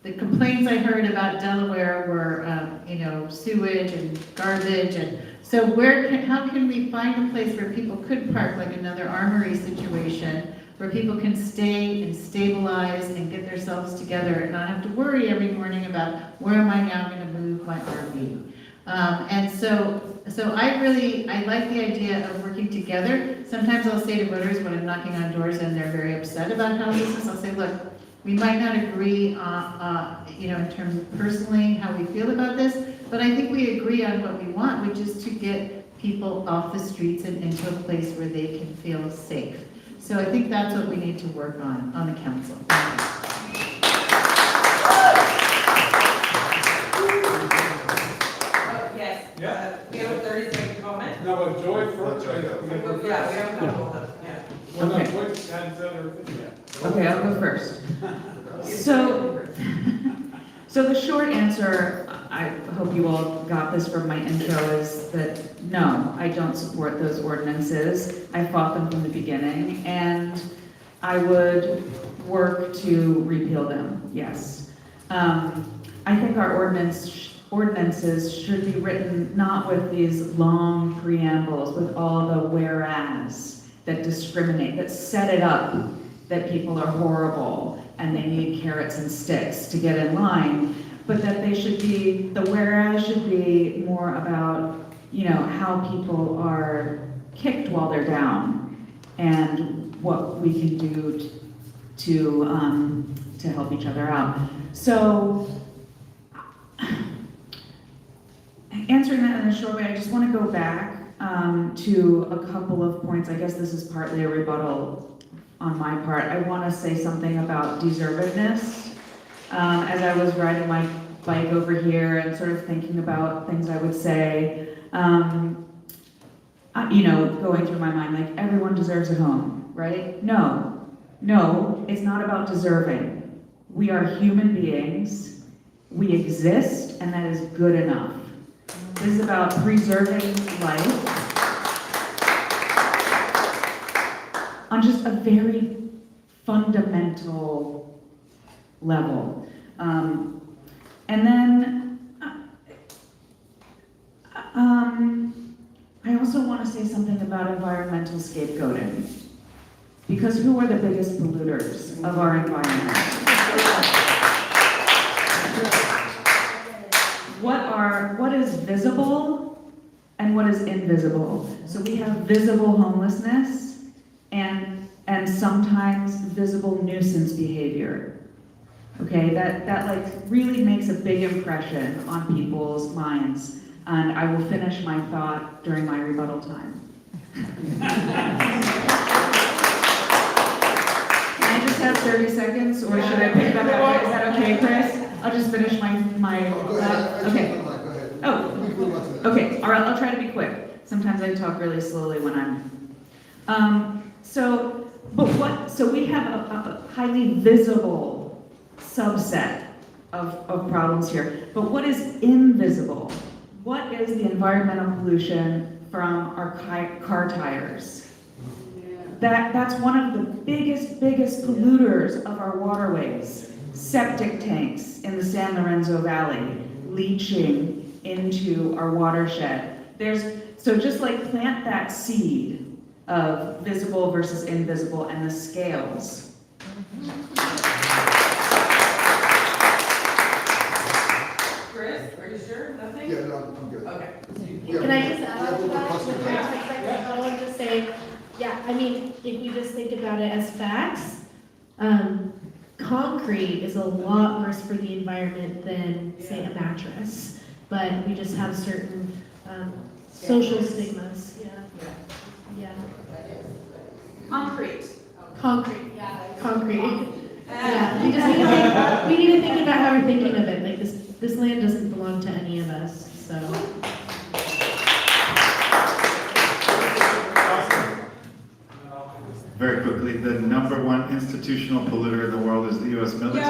the complaints I heard about Delaware were, sewage and garbage, and so how can we find a place where people could park, like another armory situation, where people can stay and stabilize and get themselves together and not have to worry every morning about where am I now going to move my RV. And so I like the idea of working together. Sometimes I'll say to voters when I'm knocking on doors and they're very upset about houses, I'll say, look, We might not agree, in terms of personally how we feel about this, but I think we agree on what we want, which is to get people off the streets and into a place where they can feel safe. So I think that's what we need to work on the council. Yes. Yeah. We have a 30-second comment. No, but Joy first. Yeah, we haven't done both of them, yeah. Well, no, Okay. Joy hadn't said her thing yet. Okay, I'll go first. So the short answer, I hope you all got this from my intro, is that no, I don't support those ordinances. I fought them from the beginning, and I would work to repeal them, yes. I think our ordinances should be written not with these long preambles, with all the whereas that discriminate, that set it up that people are horrible and they need carrots and sticks to get in line, but that they should be, the whereas should be more about, how people are kicked while they're down and what we can do to help each other out. So, answering that in a short way, I just want to go back to a couple of points. I guess this is partly a rebuttal on my part. I want to say something about deservedness. As I was riding my bike over here and sort of thinking about things I would say, going through my mind, like, everyone deserves a home, right? No, it's not about deserving. We are human beings. We exist, and that is good enough. This is about preserving life on just a very fundamental level. And then I also want to say something about environmental scapegoating, because who are the biggest polluters of our environment? What is visible and what is invisible? So we have visible homelessness and sometimes visible nuisance behavior. Okay, that like really makes a big impression on people's minds. And I will finish my thought during my rebuttal time. Can I just have 30 seconds, or should I pick that up? Is that okay, Chris? I'll just finish my Go ahead. okay. Go ahead. Oh, We can move on to that. okay, all right, I'll try to be quick. Sometimes I talk really slowly when so we have a highly visible subset of problems here. But what is invisible? What is the environmental pollution from our car tires? That's one of the biggest polluters of our waterways. Septic tanks in the San Lorenzo Valley leaching into our watershed. So just like plant that seed of visible versus invisible and the scales. Chris, are you sure? Nothing? Yeah, no, I'm good. Okay. Can I just add to that? Yeah. I want to say, yeah, I mean, if you just think about it as facts, concrete is a lot worse for the environment than, say, a mattress. But we just have certain social stigmas. Yeah. Concrete. Concrete. Yeah. We need to think about how we're thinking of it. Like this land doesn't belong to any of us. So. Very quickly, the number one institutional polluter in the world is the U.S. military.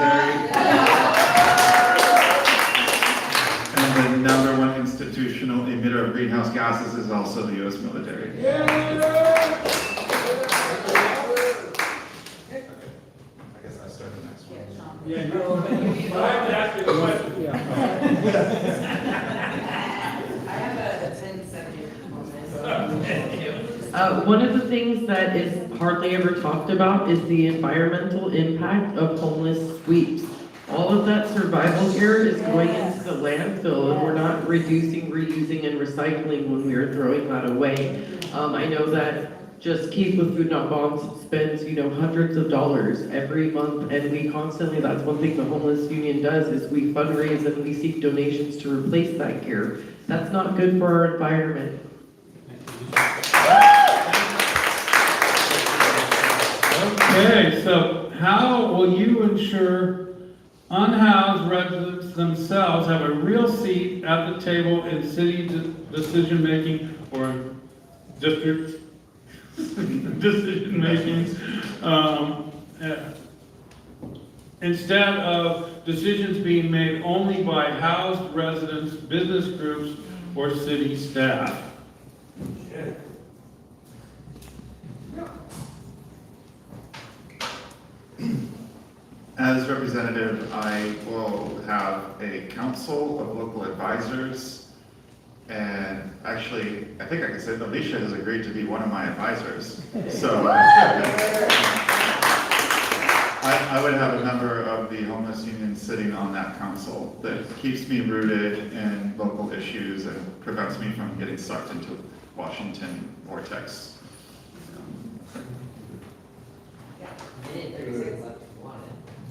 And the number one institutional emitter of greenhouse gases is also the U.S. military. I guess I'll start the next one. Yeah, but I have to ask you a question. I have a 10-second comment. One of the things that is hardly ever talked about is the environmental impact of homeless sweeps. All of that survival here is going into the landfill, and we're not reducing, reusing, and recycling when we are throwing that away. I know that just Keith with Food Not Bombs spends, hundreds of dollars every month, and we constantly, that's one thing the homeless union does, is we fundraise and we seek donations to replace that gear. That's not good for our environment. Okay, so how will you ensure unhoused residents themselves have a real seat at the table in city decision-making or district decision-making, instead of decisions being made only by housed residents, business groups, or city staff? As representative, I will have a council of local advisors. And actually, I think I can say that Alicia has agreed to be one of my advisors. So I would have a member of the homeless union sitting on that council that keeps me rooted in local issues and prevents me from getting sucked into Washington vortex.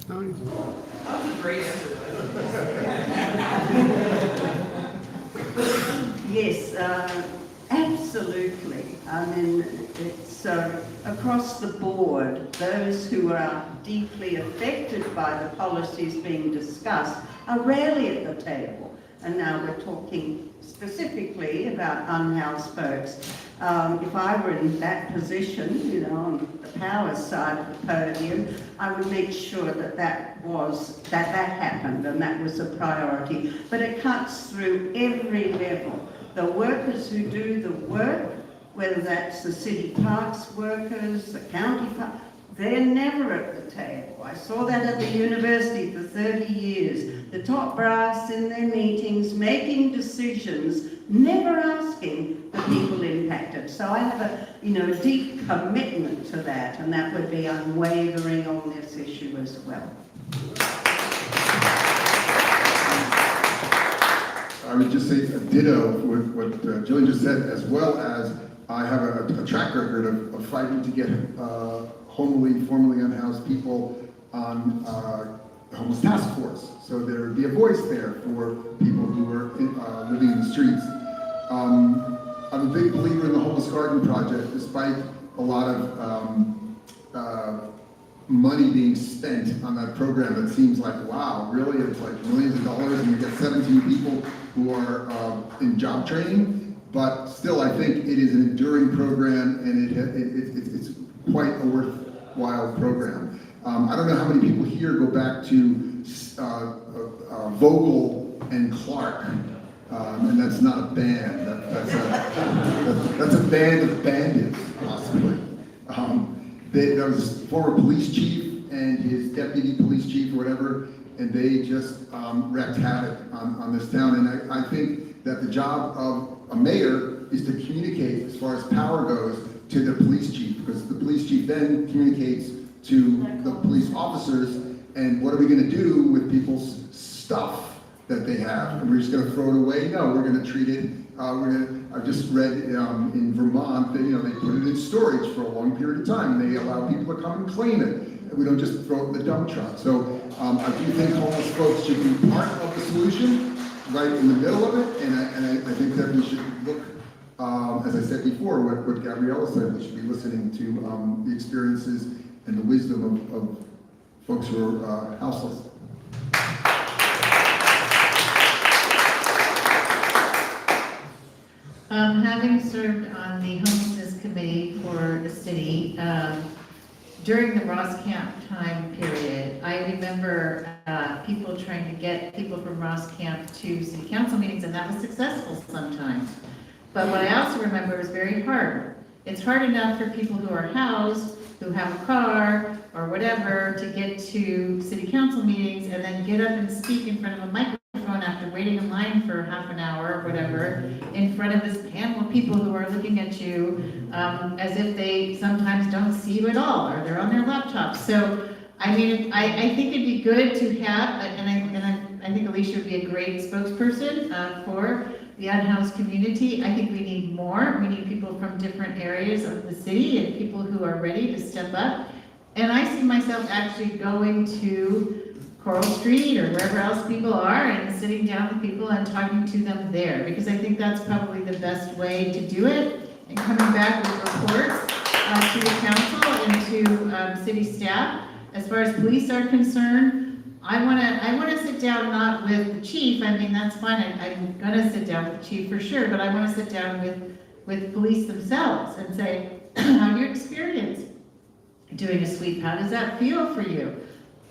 That was a great answer. Yes, absolutely. I mean, it's across the board, those who are deeply affected by the policies being discussed are rarely at the table. And now we're talking specifically about unhoused folks. If I were in that position, on the power side of the podium, I would make sure that that happened and that was a priority. But it cuts through every level. The workers who do the work, whether that's the city parks workers, the county parks, they're never at the table. I saw that at the university for 30 years. The top brass in their meetings, making decisions, never asking the people impacted. So I have a deep commitment to that, and that would be unwavering on this issue as well. I would just say a ditto with what Jillian just said, as well as I have a track record of fighting to get formerly unhoused people on the homeless task force. So there would be a voice there for people who were living in the streets. I'm a big believer in the Homeless Garden Project, despite a lot of money being spent on that program. It seems like, wow, really? It's like millions of dollars and you get 17 people who are in job training. But still, I think it is an enduring program and it's quite a worthwhile program. I don't know how many people here go back to Vogel and Clark, and that's not a band. That's a band of bandits, possibly. There was a former police chief and his deputy police chief or whatever, and they just wreaked havoc on this town. And I think that the job of a mayor is to communicate, as far as power goes, to the police chief, because the police chief then communicates to the police officers, and what are we going to do with people's stuff that they have? And we're just going to throw it away? No, we're going to treat it. I just read in Vermont that they put it in storage for a long period of time. They allow people to come and claim it, and we don't just throw it in the dump truck. So I do think homeless folks should be part of the solution, right in the middle of it, and I think that we should look. As I said before, what Gabriella said, we should be listening to the experiences and the wisdom of folks who are houseless. Having served on the homelessness committee for the city, during the Ross Camp time period, I remember people trying to get people from Ross Camp to city council meetings, and that was successful sometimes. But what I also remember is very hard. It's hard enough for people who are housed, who have a car or whatever, to get to city council meetings and then get up and speak in front of a microphone after waiting in line for half an hour or whatever, in front of this panel of people who are looking at you as if they sometimes don't see you at all, or they're on their laptops. So, I mean, I think it'd be good to have, and I think Alicia would be a great spokesperson for the unhoused community. I think we need more. We need people from different areas of the city and people who are ready to step up. And I see myself actually going to Coral Street or wherever else people are and sitting down with people and talking to them there, because I think that's probably the best way to do it, and coming back with reports to the council and to city staff. As far as police are concerned, I wanna sit down not with the chief. I mean, that's fine. I'm gonna sit down with the chief for sure, but I wanna sit down with police themselves and say, how's your experience doing a sweep? How does that feel for you?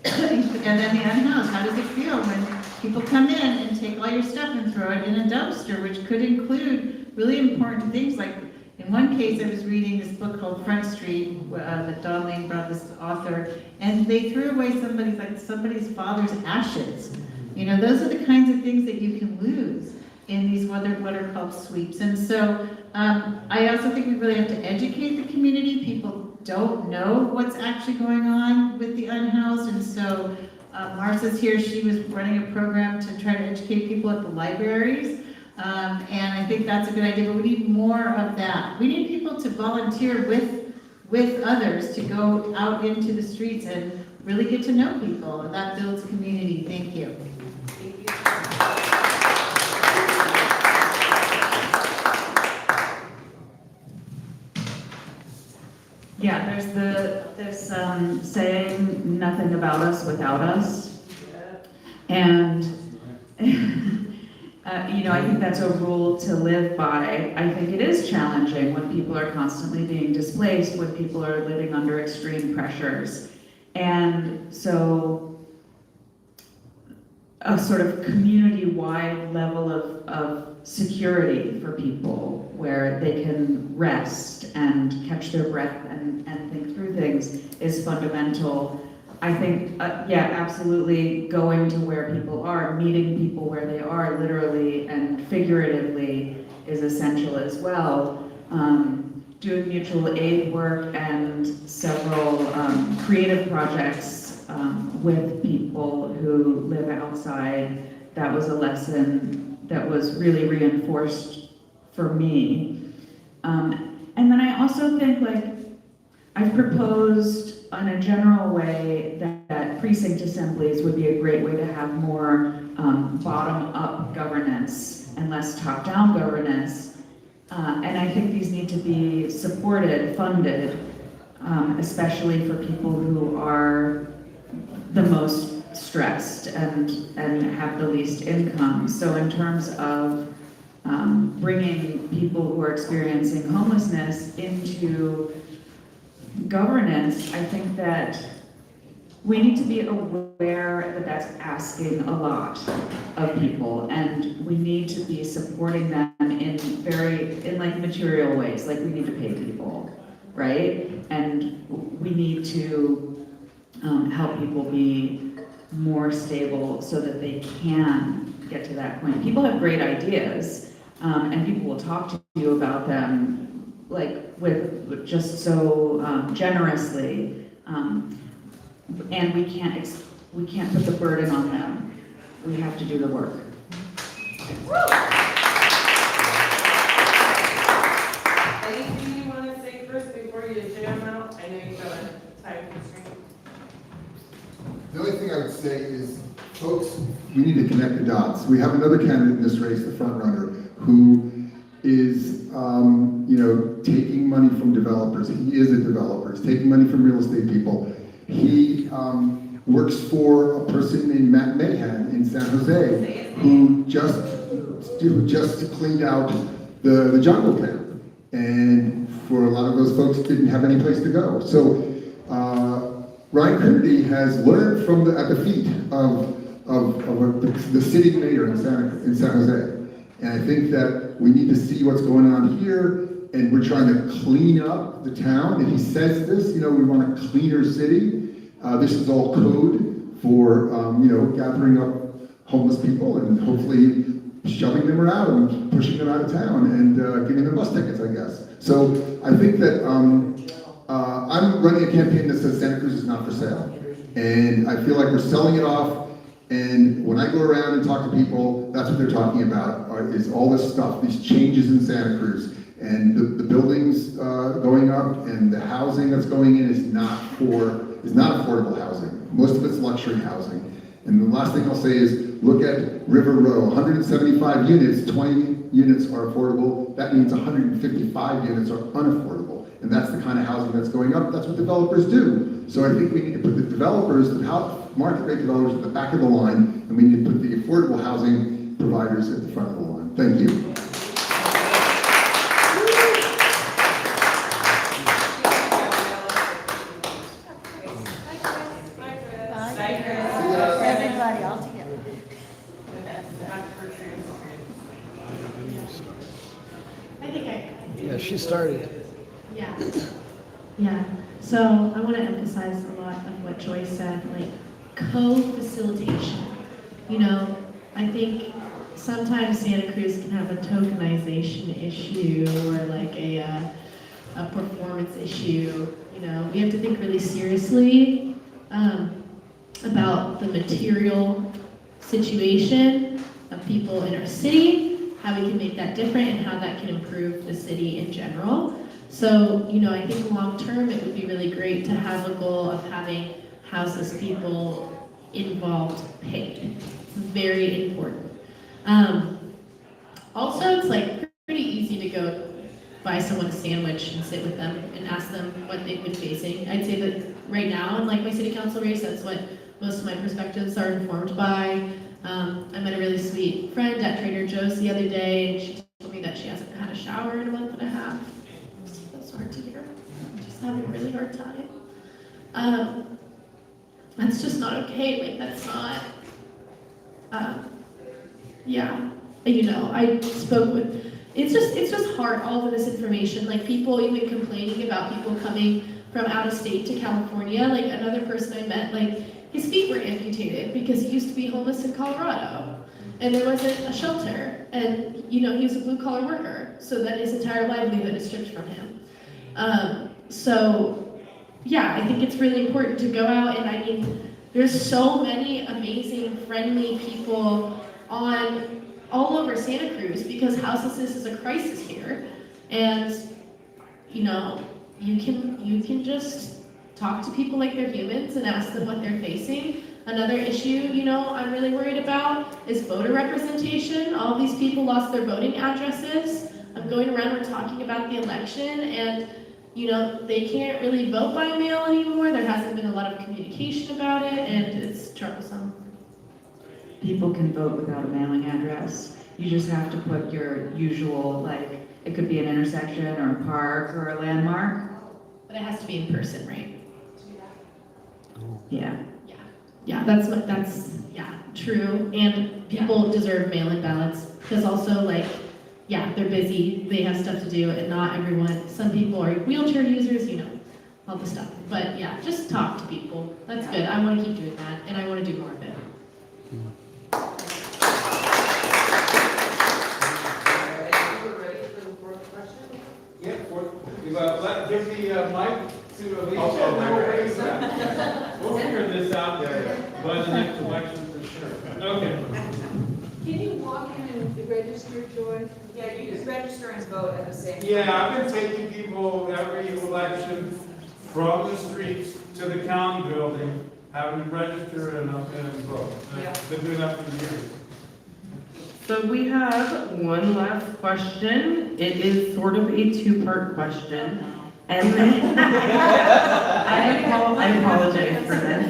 And then the unhoused, how does it feel when people come in and take all your stuff and throw it in a dumpster, which could include really important things like, in one case, I was reading this book called Front Street, that Don Lane brought, this author, and they threw away somebody's father's ashes. You know, those are the kinds of things that you can lose in these what are called sweeps. And so I also think we really have to educate the community. People don't know what's actually going on with the unhoused, and so Marcia's here. She was running a program to try to educate people at the libraries. And I think that's a good idea, but we need more of that. We need people to volunteer with others to go out into the streets and really get to know people, and that builds community. Thank you. Yeah, there's saying nothing about us without us. And you know, I think that's a rule to live by. I think it is challenging when people are constantly being displaced, when people are living under extreme pressures. And so a sort of community-wide level of security for people where they can rest and catch their breath and think through things is fundamental. I think, yeah, absolutely going to where people are, meeting people where they are, literally and figuratively, is essential as well. Doing mutual aid work and several creative projects with people who live outside, that was a lesson that was really reinforced for me. And then I also think, like, I've proposed in a general way that precinct assemblies would be a great way to have more bottom-up governance and less top-down governance. And I think these need to be supported, funded, especially for people who are the most stressed and have the least income. So in terms of bringing people who are experiencing homelessness into governance, I think that we need to be aware that that's asking a lot of people, and we need to be supporting them in like material ways, like we need to pay people, right? And we need to help people be more stable so that they can get to that point. People have great ideas, and people will talk to you about them like with just so generously, and we can't put the burden on them. We have to do the work. Anything you want to say first before you jam out? I know you've got a time constraint. The only thing I would say is, folks, we need to connect the dots. We have another candidate in this race, the front runner, who is, taking money from developers. He is a developer. He's taking money from real estate people. He works for a person named Matt Mahan in San Jose, who just cleaned out the jungle camp. And for a lot of those folks, didn't have any place to go. So Ryan Kennedy has learned at the feet of the city mayor in San Jose. And I think that we need to see what's going on here, and we're trying to clean up the town. And he says this, we want a cleaner city. This is all code for, gathering up homeless people and hopefully shoving them around and pushing them out of town and giving them bus tickets, I guess. So I think that I'm running a campaign that says Santa Cruz is not for sale. And I feel like we're selling it off, And when I go around and talk to people, that's what they're talking about, is all this stuff, these changes in Santa Cruz. And the buildings going up and the housing that's going in is not affordable housing. Most of it's luxury housing. And the last thing I'll say is, look at River Row, 175 units, 20 units are affordable. That means 155 units are unaffordable. And that's the kind of housing that's going up. That's what developers do. So I think we need to put the developers, the market rate developers at the back of the line, and we need to put the affordable housing providers at the front of the line. Thank you. Everybody all together. I think Yeah, she started. yeah. Yeah, so I want to emphasize a lot of what Joy said, like co-facilitation. You know, I think sometimes Santa Cruz can have a tokenization issue or like a performance issue. You know, we have to think really seriously about the material situation of people in our city, how we can make that different, and how that can improve the city in general. So, you know, I think long term it would be really great to have a goal of having houseless people involved paid. It's very important. Also, it's like pretty easy to go buy someone a sandwich and sit with them and ask them what they've been facing. I'd say that right now in like my city council race, that's what most of my perspectives are informed by. I met a really sweet friend at Trader Joe's the other day, and she told me that she hasn't had a shower in a month and a half. That's hard to hear. She's having a really hard time. That's just not okay. Like, that's not, yeah. You know, I spoke with, it's just hard, all of this information. Like, people even complaining about people coming from out of state to California. Like, another person I met, like, his feet were amputated because he used to be homeless in Colorado. And there wasn't a shelter. And, you know, he was a blue-collar worker, so that his entire livelihood is stripped from him. So, yeah, I think it's really important to go out, and I mean, there's so many amazing, friendly people all over Santa Cruz because houselessness is a crisis here. And, you know, you can just talk to people like they're humans and ask them what they're facing. Another issue, you know, I'm really worried about is voter representation. All these people lost their voting addresses. I'm going around, we're talking about the election, and, you know, they can't really vote by mail anymore. There hasn't been a lot of communication about it, and it's troublesome. People can vote without a mailing address. You just have to put your usual, like, it could be an intersection or a park or a landmark. But it has to be in person, right? Yeah. Yeah, that's true. And people deserve mail-in ballots because also, like, yeah, they're busy, they have stuff to do, and not everyone, some people are wheelchair users, you know, all the stuff. But yeah, just talk to people. That's good. I want to keep doing that, and I want to do more of it. Yeah, give the mic to Alicia. We'll figure this out by the next election for sure. Okay. Can you walk in and register, Joy? Yeah, you just register and vote at the same time. Yeah, I've been taking people every election from the streets to the county building, having them register and vote. I've been doing that for years. So we have one last question. It is sort of a two-part question. And then, I apologize for this.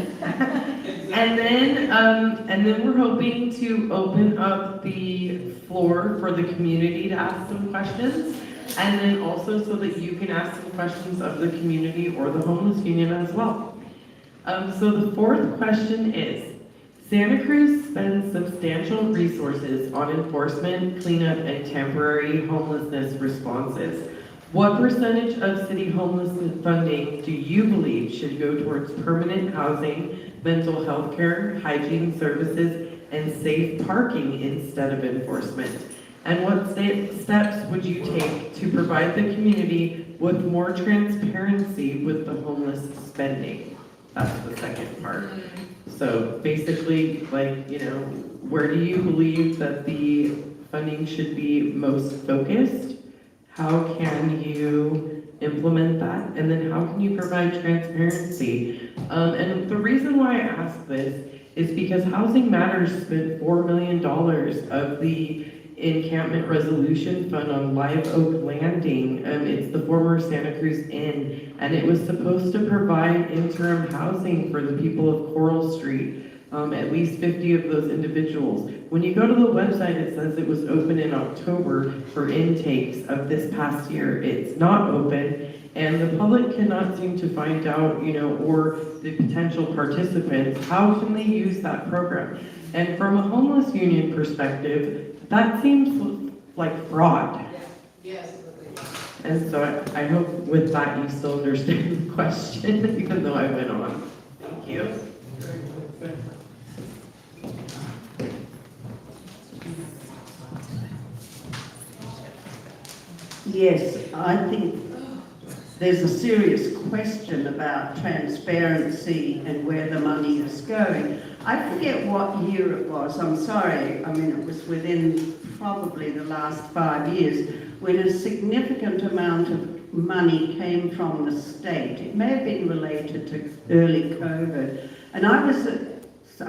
And then we're hoping to open up the floor for the community to ask some questions. And then also so that you can ask some questions of the community or the homeless union as well. So the fourth question is, Santa Cruz spends substantial resources on enforcement, cleanup, and temporary homelessness responses. What percentage of city homelessness funding do you believe should go towards permanent housing, mental health care, hygiene services, and safe parking instead of enforcement? And what steps would you take to provide the community with more transparency with the homeless spending? That's the second part. So basically, like, where do you believe that the funding should be most focused? How can you implement that? And then how can you provide transparency? And the reason why I ask this is because Housing Matters spent $4 million of the encampment resolution fund on Live Oak Landing. It's the former Santa Cruz Inn, and it was supposed to provide interim housing for the people of Coral Street, at least 50 of those individuals. When you go to the website, it says it was open in October for intakes of this past year. It's not open, and the public cannot seem to find out, or the potential participants, how can they use that program? And from a homeless union perspective, that seems like fraud. Yes. And so I hope with that you still understand the question, even though I went on. Thank you. Yes, I think there's a serious question about transparency and where the money is going. I forget what year it was, I'm sorry, it was within probably the last 5 years, when a significant amount of money came from the state. It may have been related to early COVID. And I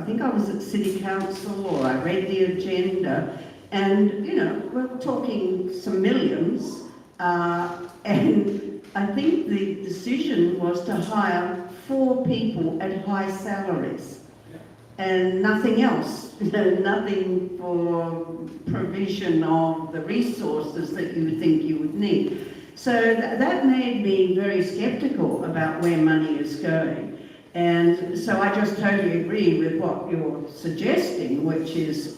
think I was at City Council, or I read the agenda, and, we're talking some millions, and I think the decision was to hire 4 people at high salaries and nothing else, nothing for provision of the resources that you would think you would need. So that made me very skeptical about where money is going. And so I just totally agree with what you're suggesting, which is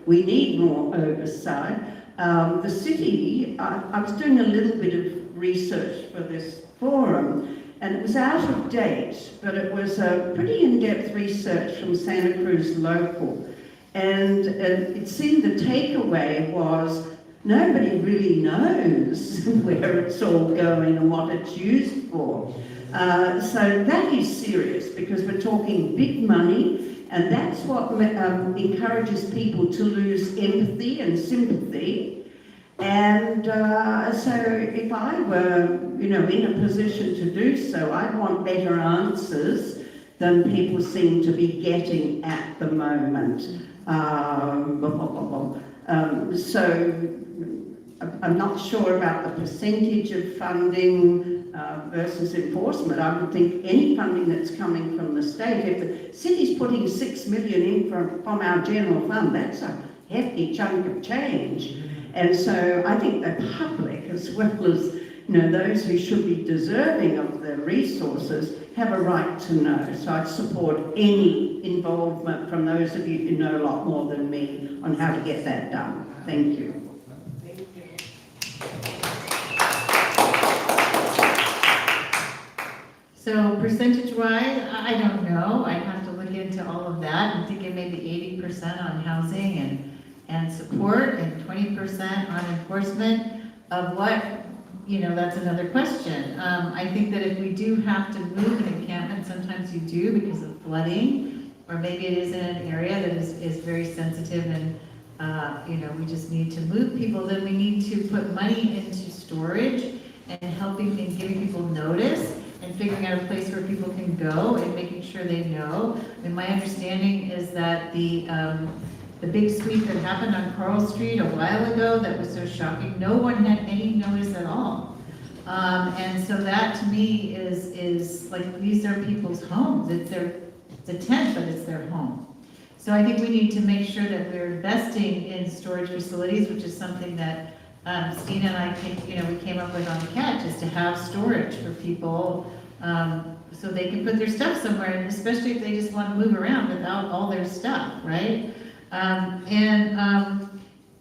we need more oversight. The city, I was doing a little bit of research for this forum, and it was out of date, but it was a pretty in-depth research from Santa Cruz Local. And it seemed the takeaway was nobody really knows where it's all going and what it's used for. So that is serious, because we're talking big money, and that's what encourages people to lose empathy and sympathy. And so if I were, in a position to do so, I'd want better answers than people seem to be getting at the moment. So I'm not sure about the percentage of funding versus enforcement. I would think any funding that's coming from the state, if the city's putting $6 million in from our general fund, that's a hefty chunk of change. And so I think the public, as well as those who should be deserving of the resources, have a right to know. So I'd support any involvement from those of you who know a lot more than me on how to get that done. Thank you. So percentage-wise, I don't know. I'd have to look into all of that. I'm thinking maybe 80% on housing and support, and 20% on enforcement of what, that's another question. I think that if we do have to move an encampment, sometimes you do because of flooding, or maybe it is in an area that is very sensitive and, we just need to move people, then we need to put money into storage and helping and giving people notice and figuring out a place where people can go and making sure they know. And my understanding is that the big sweep that happened on Coral Street a while ago that was so shocking, no one had any notice at all. And so that to me is like, these are people's homes. It's a tent, but it's their home. So I think we need to make sure that we're investing in storage facilities, which is something that Stina and I, we came up with on the catch, is to have storage for people so they can put their stuff somewhere, and especially if they just want to move around without all their stuff, right?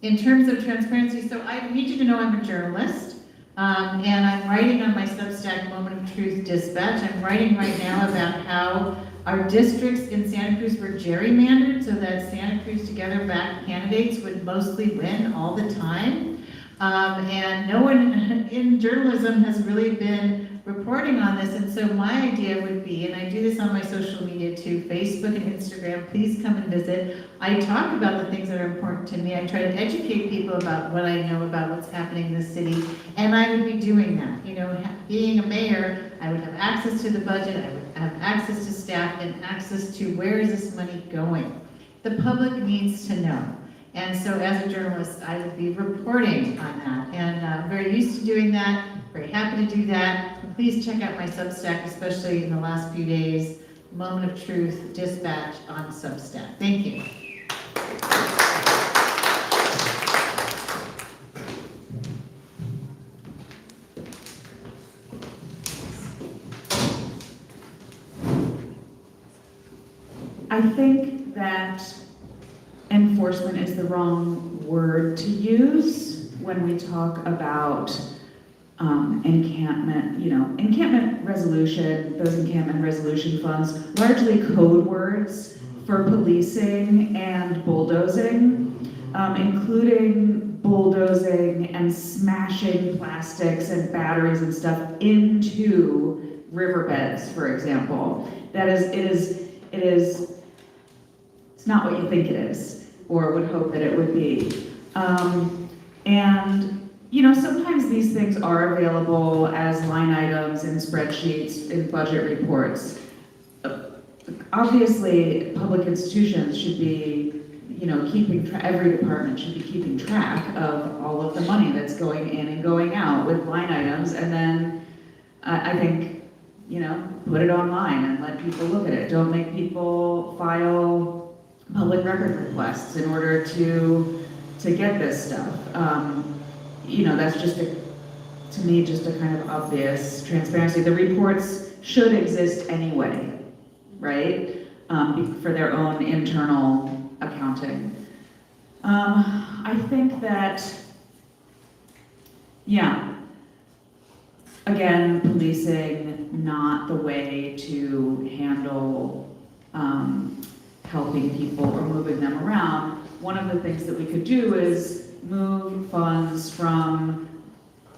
In terms of transparency, so I need you to know I'm a journalist, and I'm writing on my Substack Moment of Truth Dispatch. I'm writing right now about how our districts in Santa Cruz were gerrymandered so that Santa Cruz Together backed candidates would mostly win all the time. And no one in journalism has really been reporting on this, and so my idea would be, and I do this on my social media too, Facebook and Instagram, please come and visit. I talk about the things that are important to me. I try to educate people about what I know about what's happening in the city, and I would be doing that. You know, being a mayor, I would have access to the budget, I would have access to staff, and access to where is this money going. The public needs to know. And so as a journalist, I would be reporting on that. And I'm very used to doing that, very happy to do that. And please check out my Substack, especially in the last few days, Moment of Truth Dispatch on Substack. Thank you. I think that enforcement is the wrong word to use when we talk about encampment resolution, those encampment resolution funds, largely code words for policing and bulldozing, including bulldozing and smashing plastics and batteries and stuff into riverbeds, for example. It's not what you think it is, or would hope that it would be. And, you know, sometimes these things are available as line items in spreadsheets, in budget reports. Obviously, public institutions should be, you know, every department should be keeping track of all of the money that's going in and going out with line items, and then I think, you know, put it online and let people look at it. Don't make people file public record requests in order to get this stuff. You know, that's just to me, just a kind of obvious transparency. The reports should exist anyway, right? For their own internal accounting. I think that, yeah, again, policing, not the way to handle helping people or moving them around. One of the things that we could do is move funds from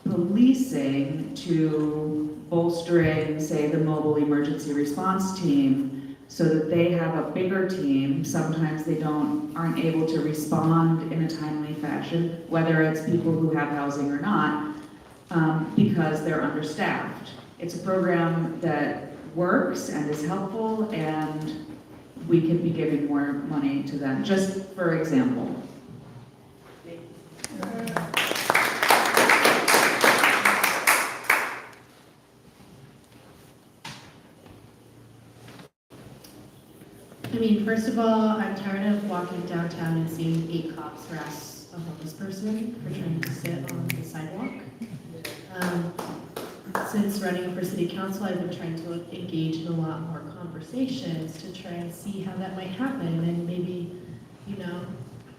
policing to bolstering, say, the mobile emergency response team, so that they have a bigger team. Sometimes they aren't able to respond in a timely fashion, whether it's people who have housing or not, because they're understaffed. It's a program that works and is helpful, and we could be giving more money to them, just for example. I mean, first of all, I'm tired of walking downtown and seeing 8 cops harass a homeless person for trying to sit on the sidewalk. Since running for city council, I've been trying to engage in a lot more conversations to try and see how that might happen, and maybe, you know,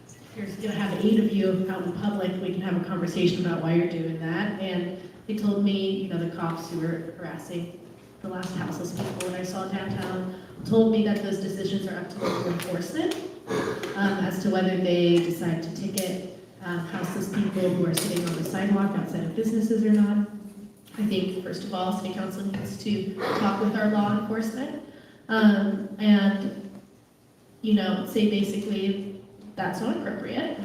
if you're gonna have 8 of you out in public, we can have a conversation about why you're doing that. And they told me, you know, the cops who were harassing the last houseless people when I saw downtown told me that those decisions are up to local enforcement as to whether they decide to ticket houseless people who are sitting on the sidewalk outside of businesses or not. I think, first of all, city council needs to talk with our law enforcement and, you know, say basically that's not appropriate.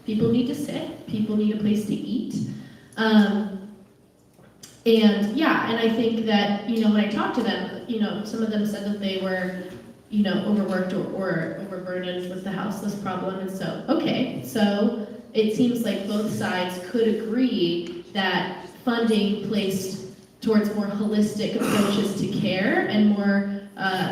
People need to sit, people need a place to eat. And yeah, and I think that, you know, when I talked to them, you know, some of them said that they were, you know, overworked or overburdened with the houseless problem. And so, okay, so it seems like both sides could agree that funding placed towards more holistic approaches to care and more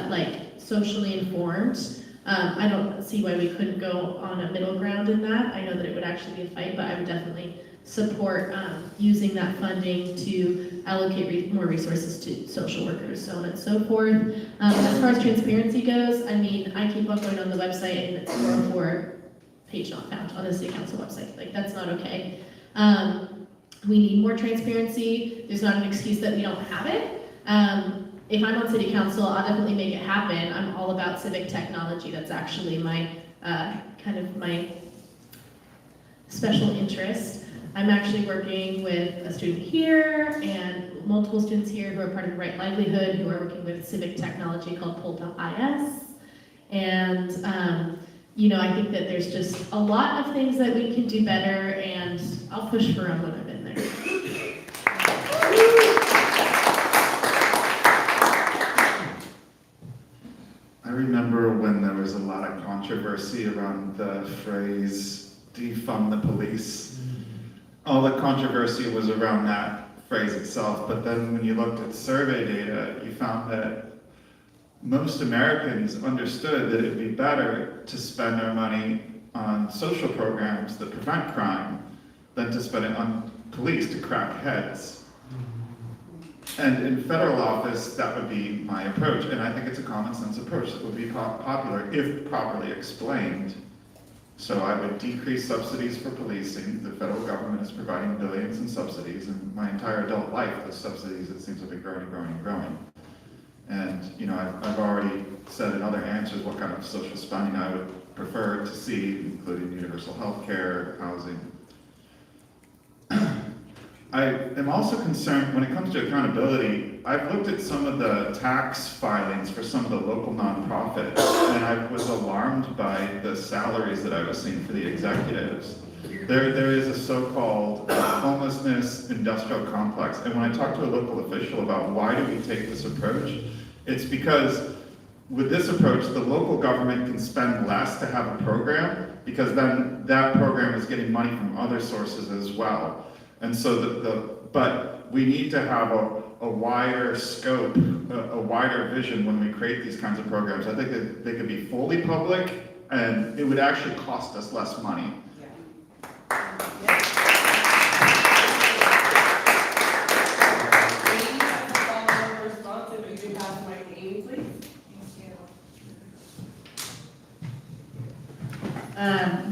like socially informed. I don't see why we couldn't go on a middle ground in that. I know that it would actually be a fight, but I would definitely support using that funding to allocate more resources to social workers, so on and so forth. As far as transparency goes, I mean, I keep on going on the website and it's 404 page not found on the city council website. Like, that's not okay. We need more transparency. There's not an excuse that we don't have it. If I'm on city council, I'll definitely make it happen. I'm all about civic technology. That's actually my kind of my special interest. I'm actually working with a student here and multiple students here who are part of Right Livelihood, who are working with civic technology called Polta IS. And, you know, I think that there's just a lot of things that we can do better, and I'll push for them when I'm in there. I remember when there was a lot of controversy around the phrase defund the police. All the controversy was around that phrase itself, but then when you looked at survey data, you found that most Americans understood that it'd be better to spend our money on social programs that prevent crime than to spend it on police to crack heads. And in federal office, that would be my approach, and I think it's a common sense approach that would be popular if properly explained. So I would decrease subsidies for policing. The federal government is providing billions in subsidies, and my entire adult life, the subsidies, it seems to be growing and growing and growing. And, you know, I've already said in other answers what kind of social spending I would prefer to see, including universal health care, housing. I am also concerned when it comes to accountability. I've looked at some of the tax filings for some of the local nonprofits, and I was alarmed by the salaries that I was seeing for the executives. There is a so-called homelessness industrial complex, and when I talked to a local official about why do we take this approach, it's because with this approach, the local government can spend less to have a program, because then that program is getting money from other sources as well. And so but we need to have a wider scope, a wider vision when we create these kinds of programs. I think that they could be fully public, and it would actually cost us less money.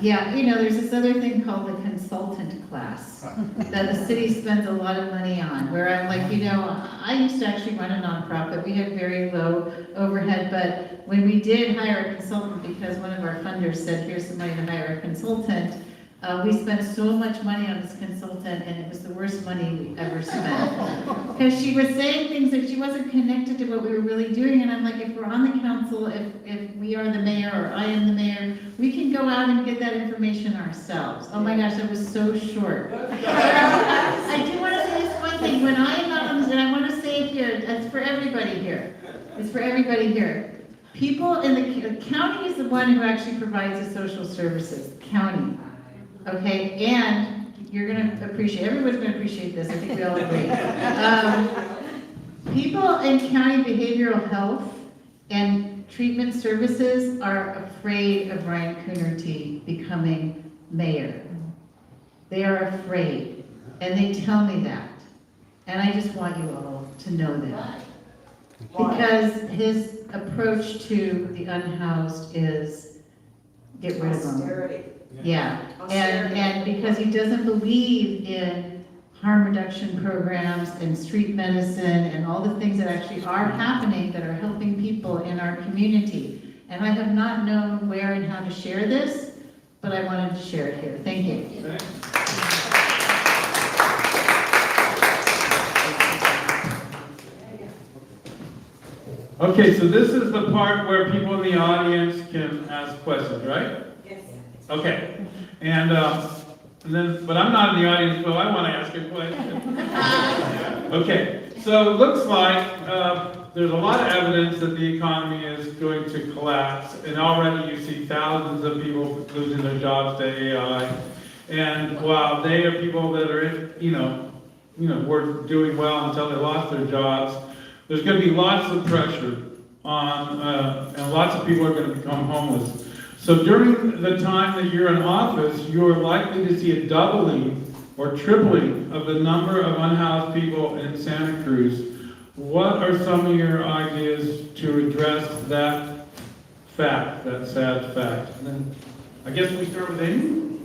Yeah, you know, there's this other thing called the consultant class that the city spends a lot of money on, where I'm like, you know, I used to actually run a nonprofit. We had very low overhead, but when we did hire a consultant, because one of our funders said, here's the money to hire a consultant, we spent so much money on this consultant, and it was the worst money we ever spent. Because she was saying things that she wasn't connected to what we were really doing, and I'm like, if we're on the council, if we are the mayor, or I am the mayor, we can go out and get that information ourselves. Oh my gosh, that was so short. I do want to say this one thing. When I am not on this, and I want to say it here, that's for everybody here. It's for everybody here. People in the county is the one who actually provides the social services. County. Okay, and you're going to appreciate, everyone's going to appreciate this, I think we all agree. People in county behavioral health and treatment services are afraid of Ryan Coonerty becoming mayor. They are afraid, and they tell me that. And I just want you all to know that. Because his approach to the unhoused is get rid of them. Austerity. Yeah, and because he doesn't believe in harm reduction programs and street medicine and all the things that actually are happening that are helping people in our community. And I have not known where and how to share this, but I wanted to share it here. Thank you. Okay, so this is the part where people in the audience can ask questions, right? Yes. Okay, and then, but I'm not in the audience, so I want to ask a question. Okay, so it looks like there's a lot of evidence that the economy is going to collapse, and already you see thousands of people losing their jobs to AI. And while they are people that are, were doing well until they lost their jobs, there's going to be lots of pressure on, and lots of people are going to become homeless. So during the time that you're in office, you're likely to see a doubling or tripling of the number of unhoused people in Santa Cruz. What are some of your ideas to address that fact, that sad fact? And then I guess we start with Amy.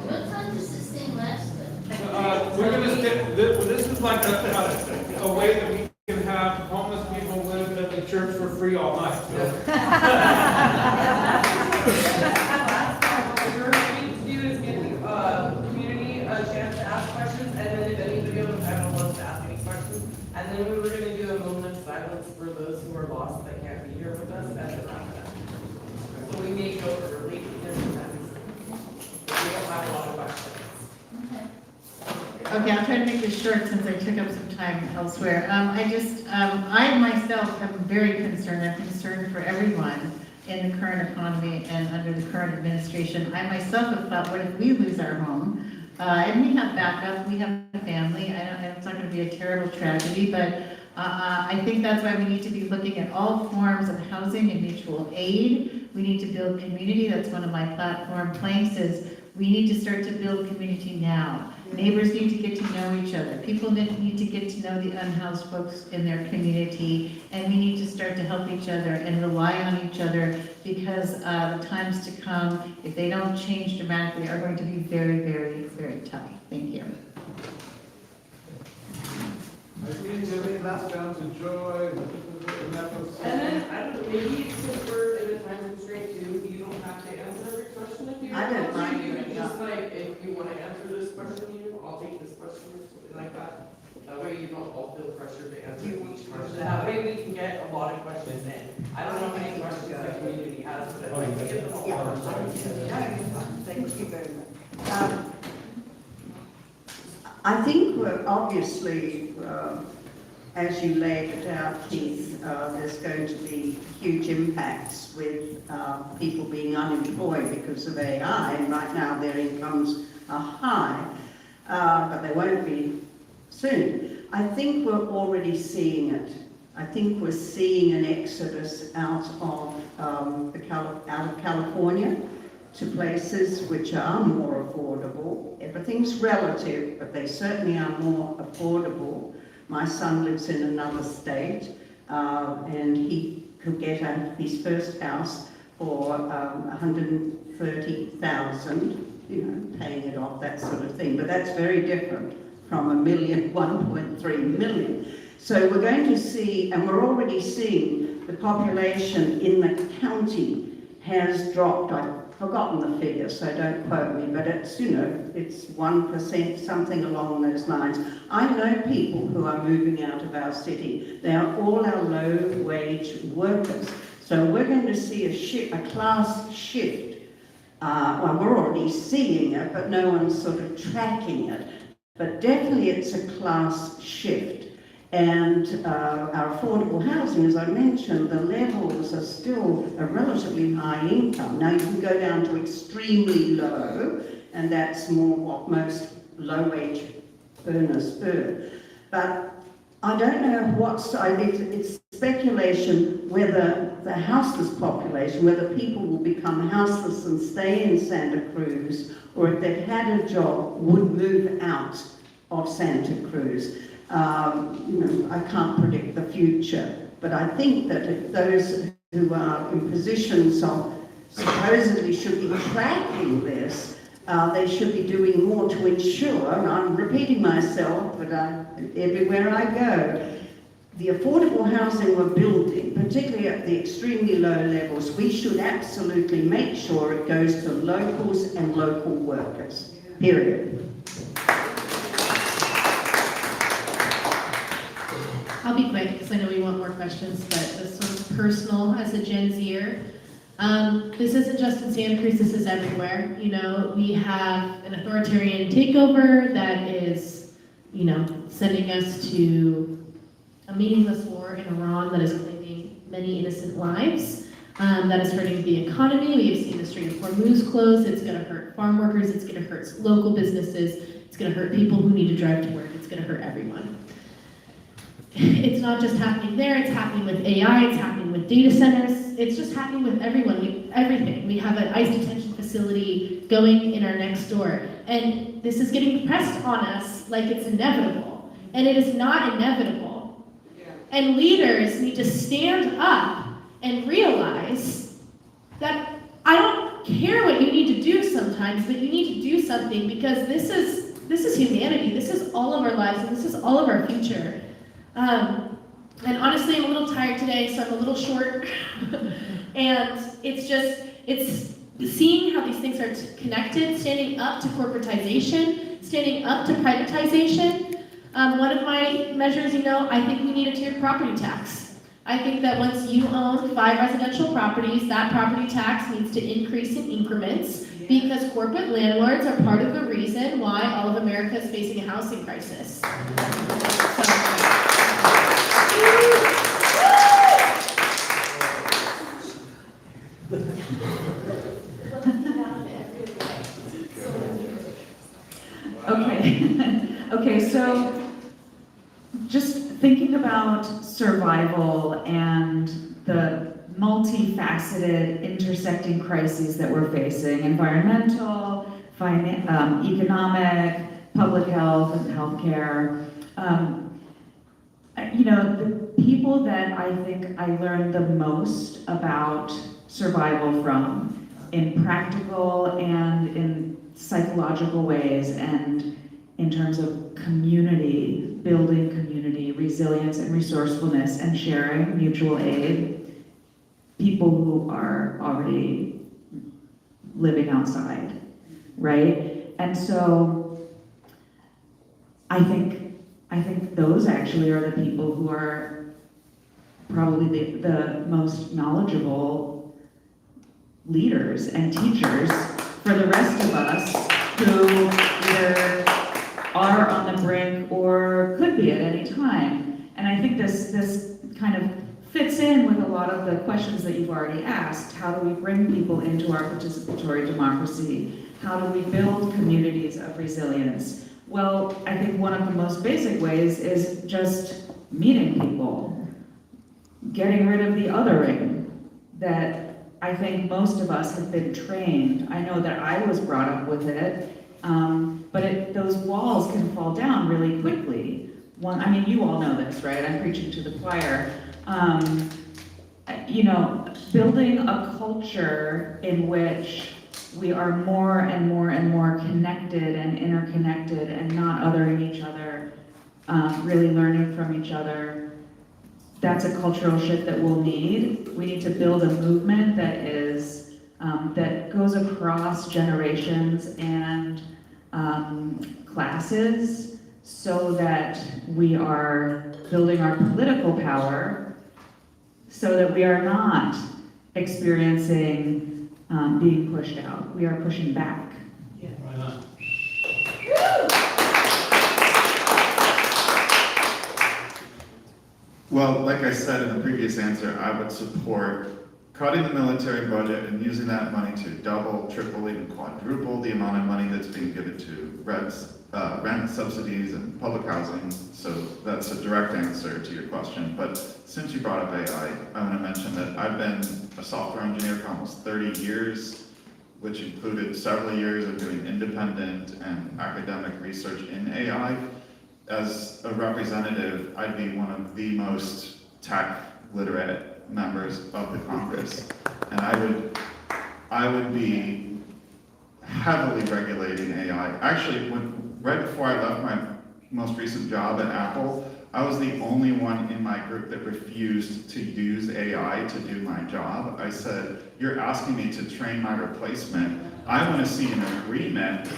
What time does this thing last? We're going to stick, this is like a way that we can have homeless people live at the church for free all night. So. What we're going to do is give the community a chance to ask questions, and then if anybody on the panel wants to ask any silence for those who are lost that can't be here with us at the conference. So we may go early because we don't have a lot of questions. Okay, I'll try to make this short since I took up some time elsewhere. I myself am very concerned. I'm concerned for everyone in the current economy and under the current administration. I myself have thought, what if we lose our home? And we have backup, we have a family. It's not going to be a terrible tragedy, but I think that's why we need to be looking at all forms of housing and mutual aid. We need to build community. That's one of my platform planks is we need to start to build community now. Neighbors need to get to know each other. People need to get to know the unhoused folks in their community, and we need to start to help each other and rely on each other because the times to come, if they don't change dramatically, are going to be very, very, very tough. Thank you. Last down to Joy. And then, I don't know, maybe since we're in a time constraint too, you don't have to answer every question if you I don't want mind to. You doing can just like, if you want to answer this question, I'll take this question or something like that. That way you don't all feel pressure to answer each question. That way we can get a lot of questions in. I don't know how many questions the community has, but I'd like to get them all. Thank you very much. I think we're obviously, as you laid it out, Keith, there's going to be huge impacts with people being unemployed because of AI, and right now their incomes are high, but they won't be soon. I think we're already seeing it. I think we're seeing an exodus out of California to places which are more affordable. Everything's relative, but they certainly are more affordable. My son lives in another state, and he could get his first house for $130,000, paying it off, that sort of thing. But that's very different from $1.3 million. So we're going to see, and we're already seeing, the population in the county has dropped. I've forgotten the figure, so don't quote me, but it's, it's 1%, something along those lines. I know people who are moving out of our city. They are all our low-wage workers. So we're going to see a class shift. Well, we're already seeing it, but no one's sort of tracking it. But definitely it's a class shift. And our affordable housing, as I mentioned, the levels are still a relatively high income. Now you can go down to extremely low, and that's more what most low-wage earners earn. But I don't know what side, it's speculation whether the houseless population, whether people will become houseless and stay in Santa Cruz, or if they've had a job, would move out of Santa Cruz. I can't predict the future, but I think that if those who are in positions of supposedly should be tracking this, they should be doing more to ensure, and I'm repeating myself, but everywhere I go, the affordable housing we're building, particularly at the extremely low levels, we should absolutely make sure it goes to locals and local workers, period. I'll be quick because I know we want more questions, but this one's personal as a Gen Zer. This isn't just in Santa Cruz, this is everywhere. We have an authoritarian takeover that is, sending us to a meaningless war in Iran that is claiming many innocent lives, that is hurting the economy. We have seen the Strait of Hormuz close. It's going to hurt farm workers, it's going to hurt local businesses, it's going to hurt people who need to drive to work, it's going to hurt everyone. It's not just happening there, it's happening with AI, it's happening with data centers, it's just happening with everyone, everything. We have an ICE detention facility going in our next door, and this is getting pressed on us like it's inevitable, and it is not inevitable. And leaders need to stand up and realize that I don't care what you need to do sometimes, but you need to do something because this is humanity, this is all of our lives, and this is all of our future. And honestly, I'm a little tired today, so I'm a little short. And it's seeing how these things are connected, standing up to corporatization, standing up to privatization. One of my measures, I think we need a tiered property tax. I think that once you own 5 residential properties, that property tax needs to increase in increments because corporate landlords are part of the reason why all of America is facing a housing crisis. Okay, okay, so just thinking about survival and the multifaceted intersecting crises that we're facing, environmental, economic, public health, and healthcare. You know, the people that I think I learned the most about survival from in practical and in psychological ways and in terms of community, building community, resilience and resourcefulness and sharing, mutual aid, people who are already living outside, right? And so I think those actually are the people who are probably the most knowledgeable leaders and teachers for the rest of us who either are on the brink or could be at any time. And I think this kind of fits in with a lot of the questions that you've already asked. How do we bring people into our participatory democracy? How do we build communities of resilience? Well, I think one of the most basic ways is just meeting people, getting rid of the othering that I think most of us have been trained. I know that I was brought up with it, but those walls can fall down really quickly. I mean, you all know this, right? I'm preaching to the choir. You know, building a culture in which we are more and more and more connected and interconnected and not othering each other, really learning from each other. That's a cultural shift that we'll need. We need to build a movement that is, that goes across generations and classes so that we are building our political power so that we are not experiencing being pushed out. We are pushing back. Yeah. Right on. Well, like I said in the previous answer, I would support cutting the military budget and using that money to double, triple, even quadruple the amount of money that's being given to rent subsidies and public housing. So that's a direct answer to your question. But since you brought up AI, I want to mention that I've been a software engineer for almost 30 years, which included several years of doing independent and academic research in AI. As a representative, I'd be one of the most tech literate members of the Congress. And I would be heavily regulating AI. Actually, right before I left my most recent job at Apple, I was the only one in my group that refused to use AI to do my job. I said, you're asking me to train my replacement. I want to see an agreement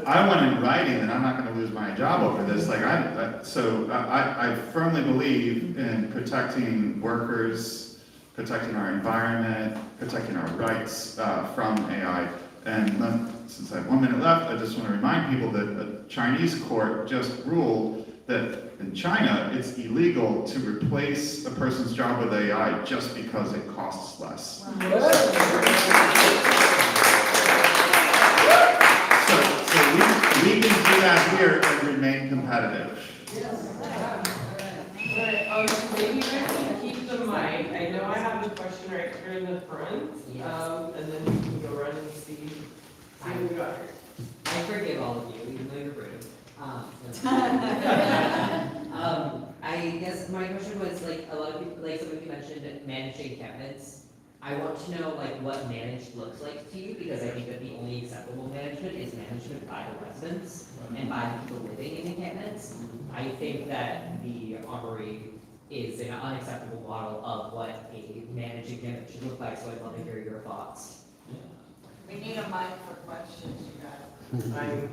I want in writing that I'm not going to lose my job over this. I firmly believe in protecting workers, protecting our environment, protecting our rights from AI. And since I have 1 minute left, I just want to remind people that a Chinese court just ruled that in China, it's illegal to replace a person's job with AI just because it costs less. Wow. So we can do that here and remain competitive. Maybe we can keep the mic. I know I have a question right here in the front, and then we can go run and see who we got here. I forgive all of you, even though you're rude. I guess my question was like a lot of people, like some of you mentioned managing cabinets. I want to know like what managed looks like to you, because I think that the only acceptable management is management by the residents and by the people living in the cabinets. I think that the Armory is an unacceptable model of what a managing cabinet should look like, so I'd love to hear your thoughts. We need a mic for questions, you guys. I know.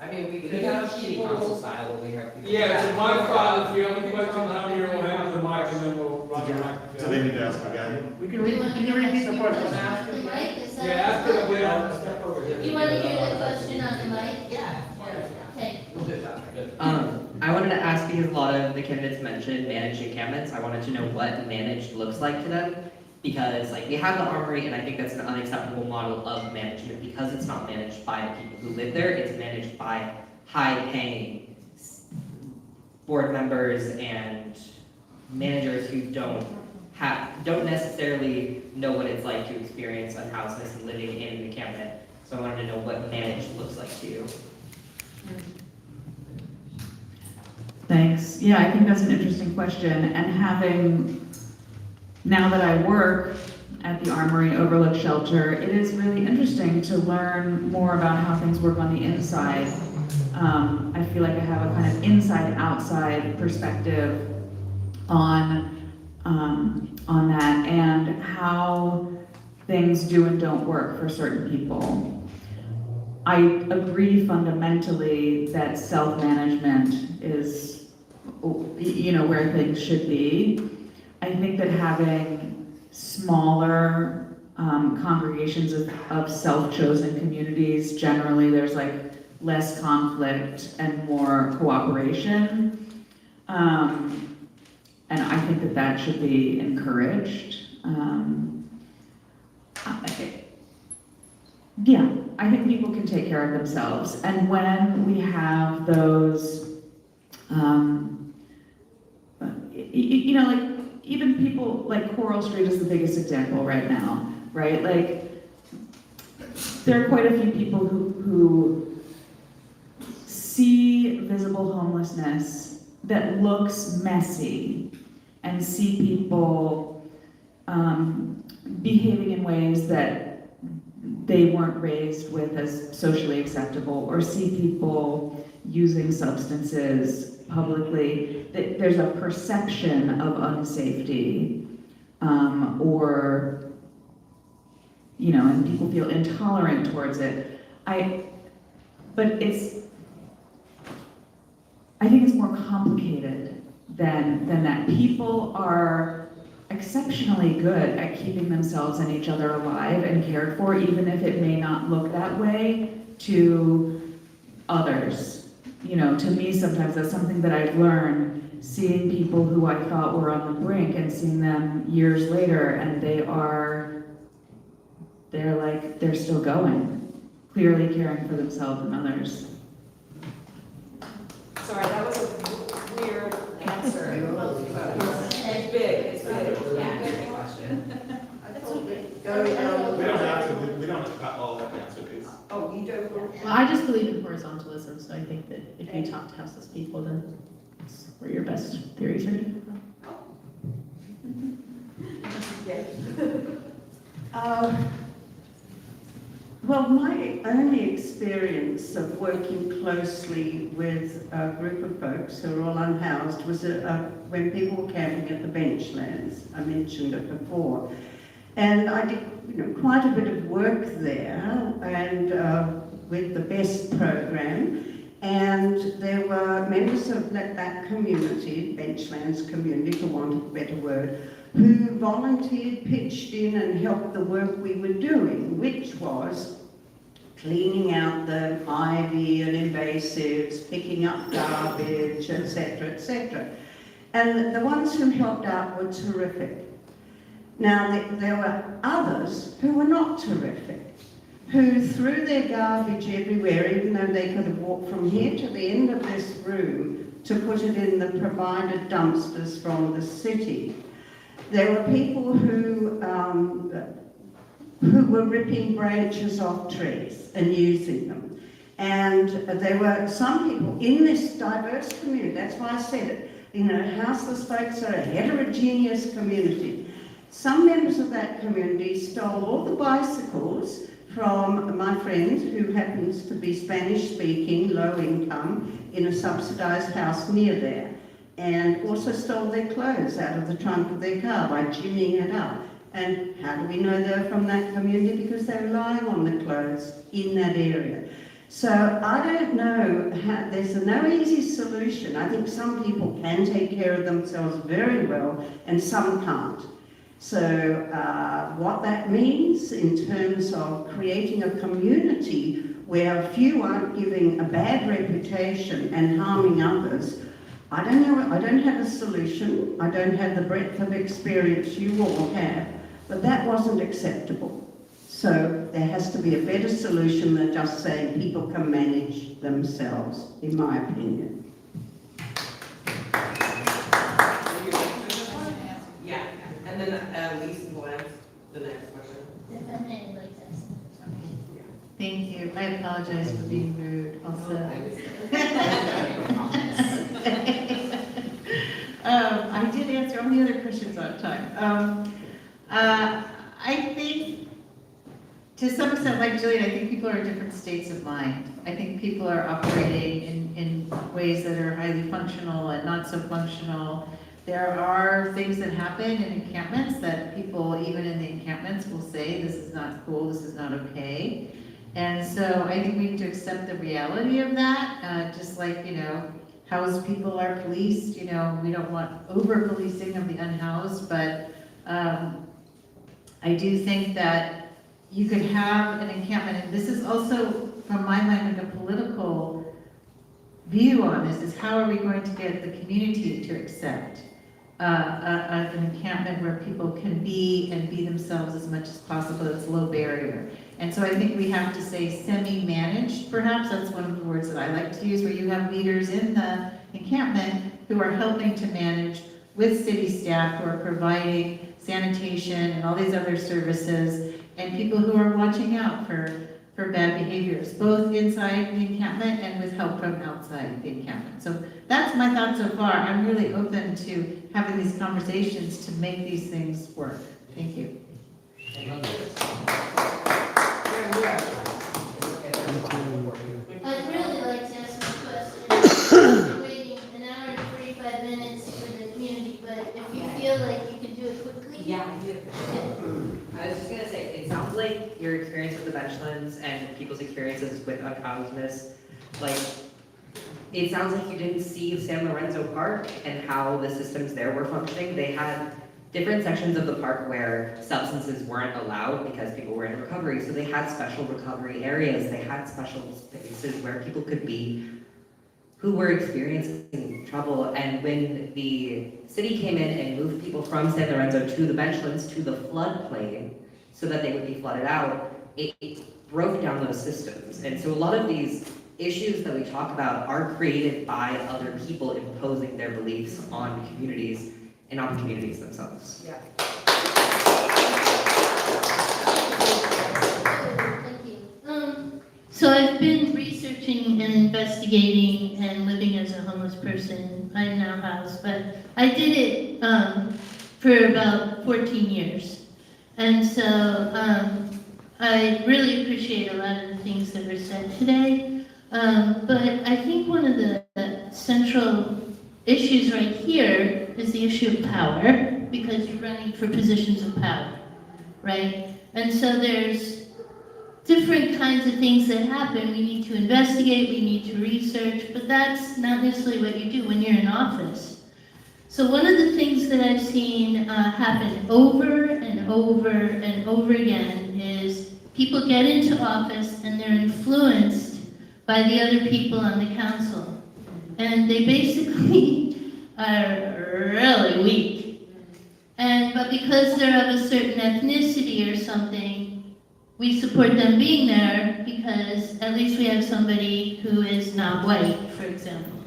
I mean, we We could could have have city council people. style over here. Yeah, it's a one call, if you have any questions, how need to ask again. We can repeat the question. The mic, is that? Yeah, ask it away, I'll step over here. You want to hear the question on the mic? Yeah. Okay. We'll do that. I wanted to ask, because a lot of the candidates mentioned managed encampments, I wanted to know what managed looks like to them. Because like we have the armory, and I think that's an unacceptable model of management because it's not managed by the people who live there, it's managed by high-paying board members and managers who don't necessarily know what it's like to experience unhousedness and living in an encampment. So I wanted to know what managed looks like to you. Thanks. Yeah, I think that's an interesting question. And now that I work at the Armory Overlook Shelter, it is really interesting to learn more about how things work on the inside. I feel like I have a kind of inside-outside perspective on that and how things do and don't work for certain people. I agree fundamentally that self-management is, where things should be. I think that having smaller congregations of self-chosen communities, generally there's like less conflict and more cooperation. And I think that should be encouraged. I think people can take care of themselves. And when we have those, like even people, like Coral Street is the biggest example right now, right? Like, there are quite a few people who see visible homelessness that looks messy and see people behaving in ways that they weren't raised with as socially acceptable, or see people using substances publicly. There's a perception of unsafety, and people feel intolerant towards it. I think it's more complicated than that. People are exceptionally good at keeping themselves and each other alive and cared for, even if it may not look that way to others. To me, sometimes that's something that I've learned, seeing people who I thought were on the brink and seeing them years later, and they're still going, clearly caring for themselves and others. Sorry, that was a weird answer. It's big, it's big. Yeah, good question. We don't have to all that answer these. Oh, you don't? Well, I just believe in horizontalism, so I think that if you talk to houseless people, then it's where your best theories are coming from. Well, my only experience of working closely with a group of folks who are all unhoused was when people were camping at the benchlands. I mentioned it before. And I did quite a bit of work there, and with the BEST program. And there were members of that community, benchlands community for want of a better word, who volunteered, pitched in and helped the work we were doing, which was cleaning out the ivy and invasives, picking up garbage, etc., etc. And the ones who helped out were terrific. Now, there were others who were not terrific, who threw their garbage everywhere, even though they could have walked from here to the end of this room to put it in the provided dumpsters from the city. There were people who were ripping branches off trees and using them. And there were some people in this diverse community, that's why I said it, houseless folks are a heterogeneous community. Some members of that community stole all the bicycles from my friend, who happens to be Spanish-speaking, low income, in a subsidised house near there, and also stole their clothes out of the trunk of their car by jimmying it up. And how do we know they're from that community? Because they're relying on the clothes in that area. So I don't know, there's no easy solution. I think some people can take care of themselves very well and some can't. So what that means in terms of creating a community where a few aren't giving a bad reputation and harming others, I don't know, I don't have a solution, I don't have the breadth of experience you all have, but that wasn't acceptable. So there has to be a better solution than just saying people can manage themselves, in my opinion. Yeah, and then Lisa will ask the next question. If I may, like this. Thank you. I apologize for being rude also. I did answer all the other questions on time. I think, to some extent, like Jillian, I think people are in different states of mind. I think people are operating in ways that are highly functional and not so functional. There are things that happen in encampments that people, even in the encampments, will say, this is not cool, this is not okay. And so I think we need to accept the reality of that, just like, housed people are policed, we don't want over-policing of the unhoused, but I do think that you could have an encampment, and this is also, from my mind, like a political view on this, is how are we going to get the community to accept an encampment where people can be and be themselves as much as possible. It's low barrier. And so I think we have to say semi-managed, perhaps, that's one of the words that I like to use, where you have leaders in the encampment who are helping to manage with city staff who are providing sanitation and all these other services, and people who are watching out for bad behaviors, both inside the encampment and with help from outside the encampment. So that's my thought so far. I'm really open to having these conversations to make these things work. Thank you. I'd really like to ask a question. We're waiting an hour and 45 minutes for the community, but if you feel like you can do it quickly. Yeah, I do. I was just gonna say, it sounds like your experience with the benchlands and people's experiences with unhousedness, like, it sounds like you didn't see San Lorenzo Park and how the systems there were functioning. They had different sections of the park where substances weren't allowed because people were in recovery, so they had special recovery areas. They had special spaces where people could be who were experiencing trouble. And when the city came in and moved people from San Lorenzo to the benchlands to the floodplain so that they would be flooded out, it broke down those systems. And so a lot of these issues that we talk about are created by other people imposing their beliefs on communities and on the communities themselves. Yeah. Thank you. So I've been researching and investigating and living as a homeless person. I'm now housed, but I did it for about 14 years. And so I really appreciate a lot of the things that were said today. But I think one of the central issues right here is the issue of power, because you're running for positions of power, right? And so there's different kinds of things that happen. We need to investigate, we need to research, but that's not necessarily what you do when you're in office. So one of the things that I've seen happen over and over and over again is people get into office and they're influenced by the other people on the council. And they basically are really weak. But because they're of a certain ethnicity or something, we support them being there because at least we have somebody who is not white, for example.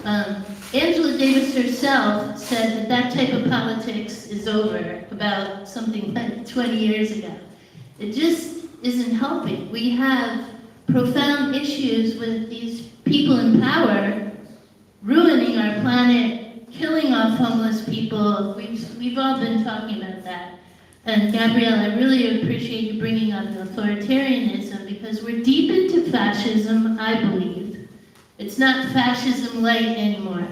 Angela Davis herself said that that type of politics is over about something like 20 years ago. It just isn't helping. We have profound issues with these people in power ruining our planet, killing off homeless people. We've all been talking about that. And Gabrielle, I really appreciate you bringing up authoritarianism, because we're deep into fascism, I believe. It's not fascism light anymore.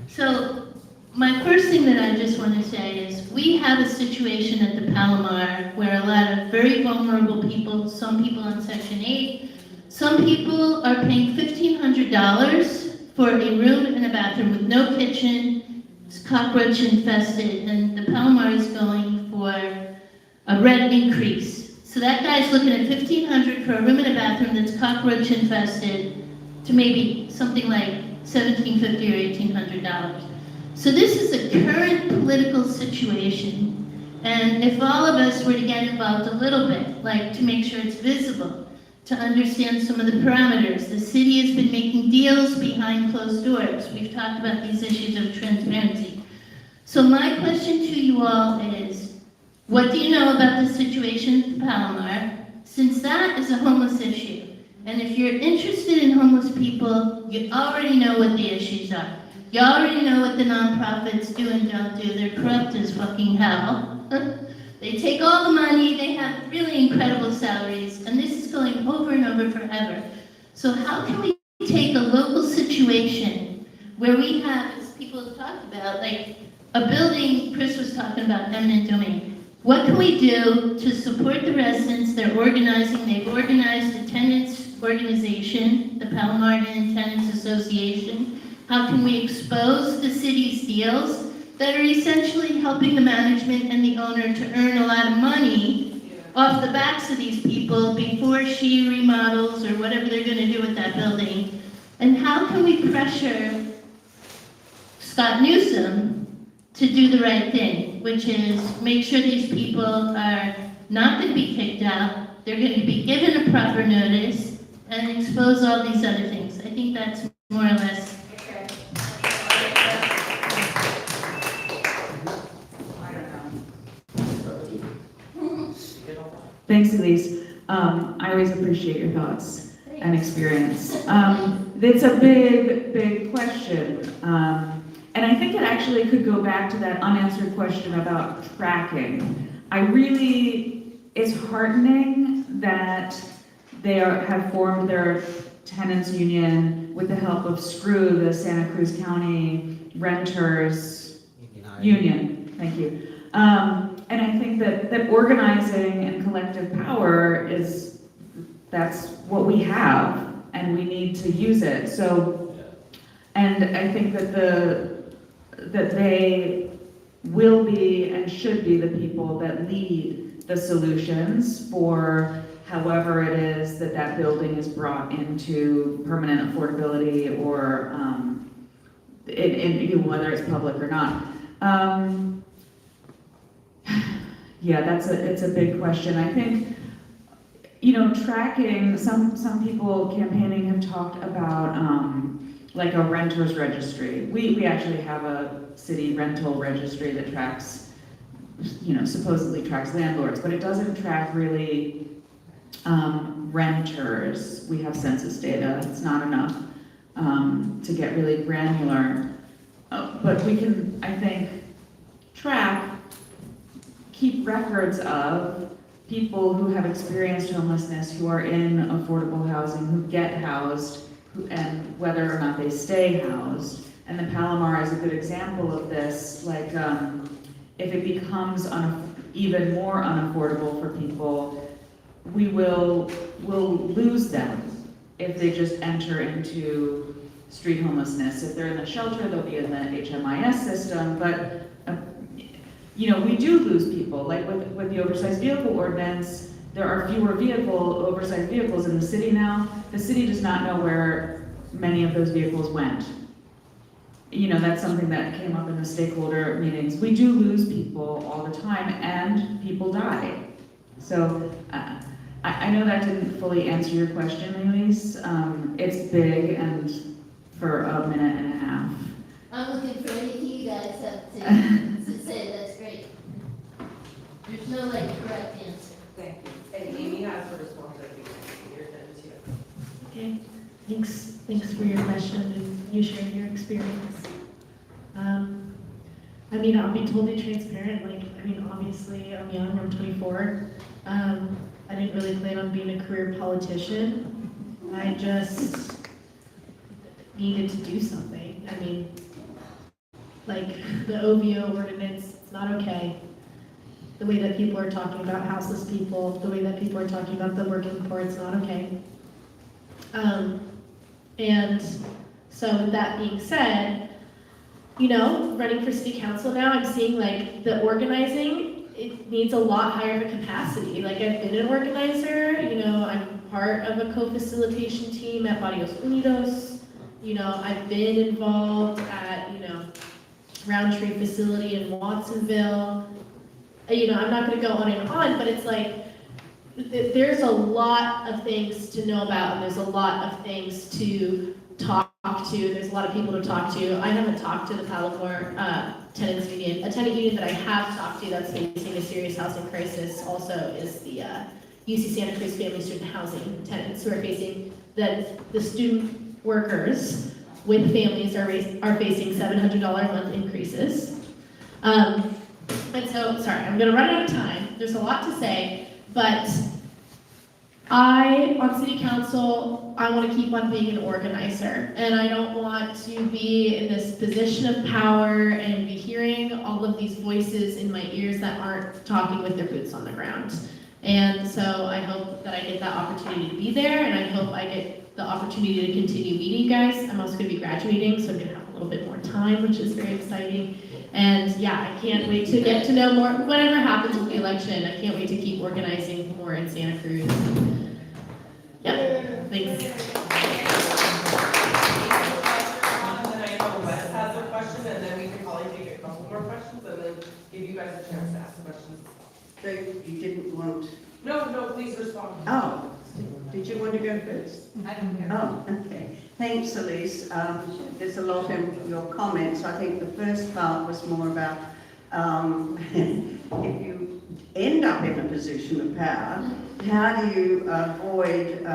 So my first thing that I just want to say is we have a situation at the Palomar where a lot of very vulnerable people, some people on Section 8, some people are paying $1,500 for a room and a bathroom with no kitchen, it's cockroach infested, and the Palomar is going for a rent increase. So that guy's looking at $1,500 for a room and a bathroom that's cockroach infested to maybe something like $1,750 or $1,800. So this is a current political situation, and if all of us were to get involved a little bit, like to make sure it's visible, to understand some of the parameters. The city has been making deals behind closed doors. We've talked about these issues of transparency. So my question to you all is, what do you know about the situation at the Palomar? Since that is a homeless issue, and if you're interested in homeless people, you already know what the issues are. You already know what the nonprofits do and don't do. They're corrupt as fucking hell. They take all the money, they have really incredible salaries, and this is going over and over forever. So how can we take a local situation where we have, as people have talked about, like a building, Chris was talking about eminent domain. What can we do to support the residents? They're organizing, they've organized a tenants organization, the Palomar Inn Tenants Association. How can we expose the city's deals that are essentially helping the management and the owner to earn a lot of money off the backs of these people before she remodels or whatever they're going to do with that building? And how can we pressure Scott Newsom to do the right thing, which is make sure these people are not going to be kicked out, they're going to be given a proper notice, and expose all these other things? I think that's more or less. Thanks, Elise. I always appreciate your thoughts and experience. It's a big, big question. And I think it actually could go back to that unanswered question about tracking. It's heartening that they have formed their tenants union with the help of SCREW, the Santa Cruz County Renters Union. Thank you. And I think that organizing and collective power that's what we have, and we need to use it. So, and I think that they will be and should be the people that lead the solutions for however it is that building is brought into permanent affordability, or whether it's public or not. Yeah, it's a big question. I think, tracking, some people campaigning have talked about like a renter's registry. We actually have a city rental registry that tracks, supposedly tracks landlords, but it doesn't track really renters. We have census data, it's not enough to get really granular. But we can, I think, keep records of people who have experienced homelessness, who are in affordable housing, who get housed, and whether or not they stay housed. And the Palomar is a good example of this. Like, if it becomes even more unaffordable for people, we'll lose them if they just enter into street homelessness. If they're in the shelter, they'll be in the HMIS system, but we do lose people. Like with the oversized vehicle ordinance, there are fewer oversized vehicles in the city now. The city does not know where many of those vehicles went. That's something that came up in the stakeholder meetings. We do lose people all the time, and people die. So I know that didn't fully answer your question, Elise. It's big, and for a minute and a half. I'm looking for anything you guys have to say. That's great. There's no correct answer. Thank you. And Amy has a response, I think, you're done too. Okay, thanks for your question and you sharing your experience. I'll be totally transparent. Obviously, I'm young, I'm 24. I didn't really plan on being a career politician. I just needed to do something. The OVO ordinance, it's not okay. The way that people are talking about houseless people, the way that people are talking about the working poor, it's not okay. And so with that being said, running for city council now, I'm seeing like the organizing, it needs a lot higher of a capacity. Like I've been an organizer, I'm part of a co-facilitation team at Barrios Unidos. I've been involved at, Roundtree facility in Watsonville. I'm not gonna go on and on, but it's like, there's a lot of things to know about, and there's a lot of things to talk to. There's a lot of people to talk to. I haven't talked to the Palomar Tenants Union. A tenant union that I have talked to that's facing a serious housing crisis also is the UC Santa Cruz Family Student Housing tenants who are facing the student workers with families are facing $700 a month increases. And so, sorry, I'm gonna run out of time. There's a lot to say, but on city council, I want to keep on being an organizer, and I don't want to be in this position of power and be hearing all of these voices in my ears that aren't talking with their boots on the ground. And so I hope that I get that opportunity to be there, and I hope I get the opportunity to continue meeting you guys. I'm also going to be graduating, so I'm going to have a little bit more time, which is very exciting. And yeah, I can't wait to get to know more. Whatever happens with the election, I can't wait to keep organizing more in Santa Cruz. Yep, thanks. I know Wes has a question, and then we can probably take a couple more questions, and then give you guys a chance to ask questions. So you didn't want... No, please respond. Oh, did you want to go first? I don't care. Oh, okay. Thanks, Elise. There's a lot in your comments. I think the first part was more about if you end up in a position of power, how do you avoid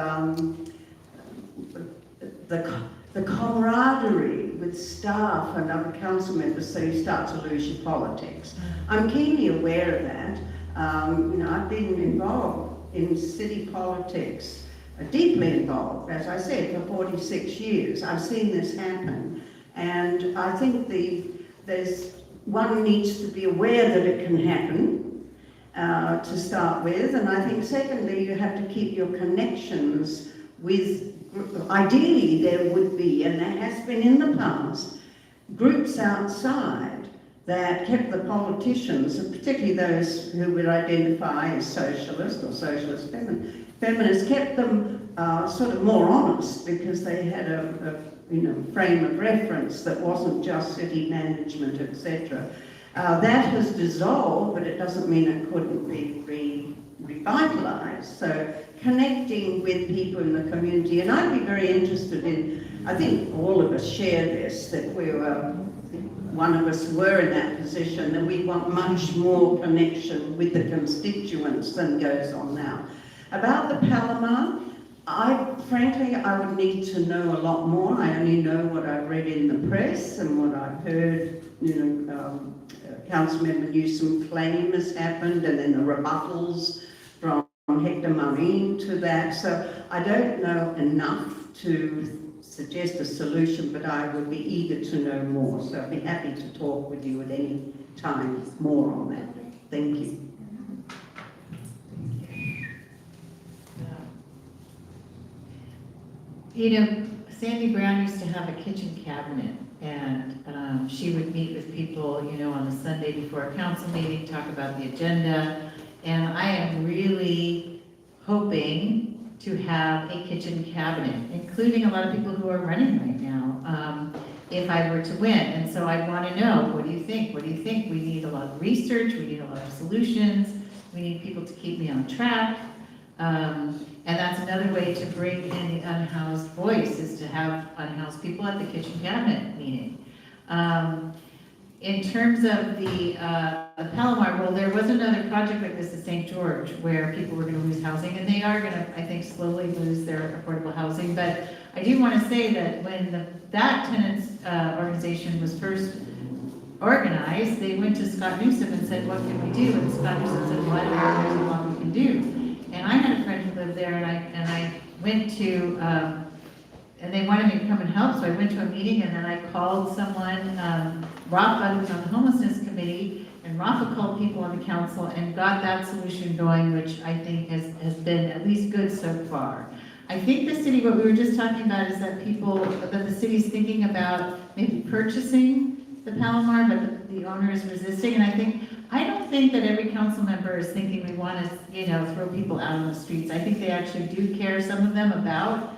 the camaraderie with staff and other council members so you start to lose your politics? I'm keenly aware of that. I've been involved in city politics, deeply involved, as I said, for 46 years. I've seen this happen, and I think one needs to be aware that it can happen to start with, and I think secondly, you have to keep your connections with, ideally there would be, and there has been in the past, groups outside that kept the politicians, and particularly those who would identify as socialist or socialist feminists, kept them sort of more honest because they had a frame of reference that wasn't just city management, etc. That has dissolved, but it doesn't mean it couldn't be revitalized. So connecting with people in the community, and I'd be very interested in, I think all of us share this, that one of us were in that position, and we want much more connection with the constituents than goes on now. About the Palomar, frankly, I would need to know a lot more. I only know what I've read in the press and what I've heard, Councilmember Newsom claim has happened, and then the rebuttals from Hector Marin to that. So I don't know enough to suggest a solution, but I would be eager to know more. So I'd be happy to talk with you at any time more on that. Thank you. Sandy Brown used to have a kitchen cabinet, and she would meet with people, on the Sunday before a council meeting, talk about the agenda, and I am really hoping to have a kitchen cabinet, including a lot of people who are running right now, if I were to win. And so I want to know, what do you think? What do you think? We need a lot of research, we need a lot of solutions, we need people to keep me on track. And that's another way to bring in the unhoused voice, is to have unhoused people at the kitchen cabinet meeting. In terms of the Palomar, well, there was another project like this at St. George where people were going to lose housing, and they are going to, I think, slowly lose their affordable housing. But I do want to say that when that tenants organization was first organized, they went to Scott Newsom and said, what can we do? And Scott Newsom said, well, there's a lot we can do. And I had a friend who lived there, and I went to, and they wanted me to come and help, so I went to a meeting, and then I called someone, Rafa, who was on the homelessness committee, and Rafa called people on the council and got that solution going, which I think has been at least good so far. I think the city, what we were just talking about is that the city's thinking about maybe purchasing the Palomar, but the owner is resisting, and I don't think that every council member is thinking we want to, throw people out on the streets. I think they actually do care, some of them, about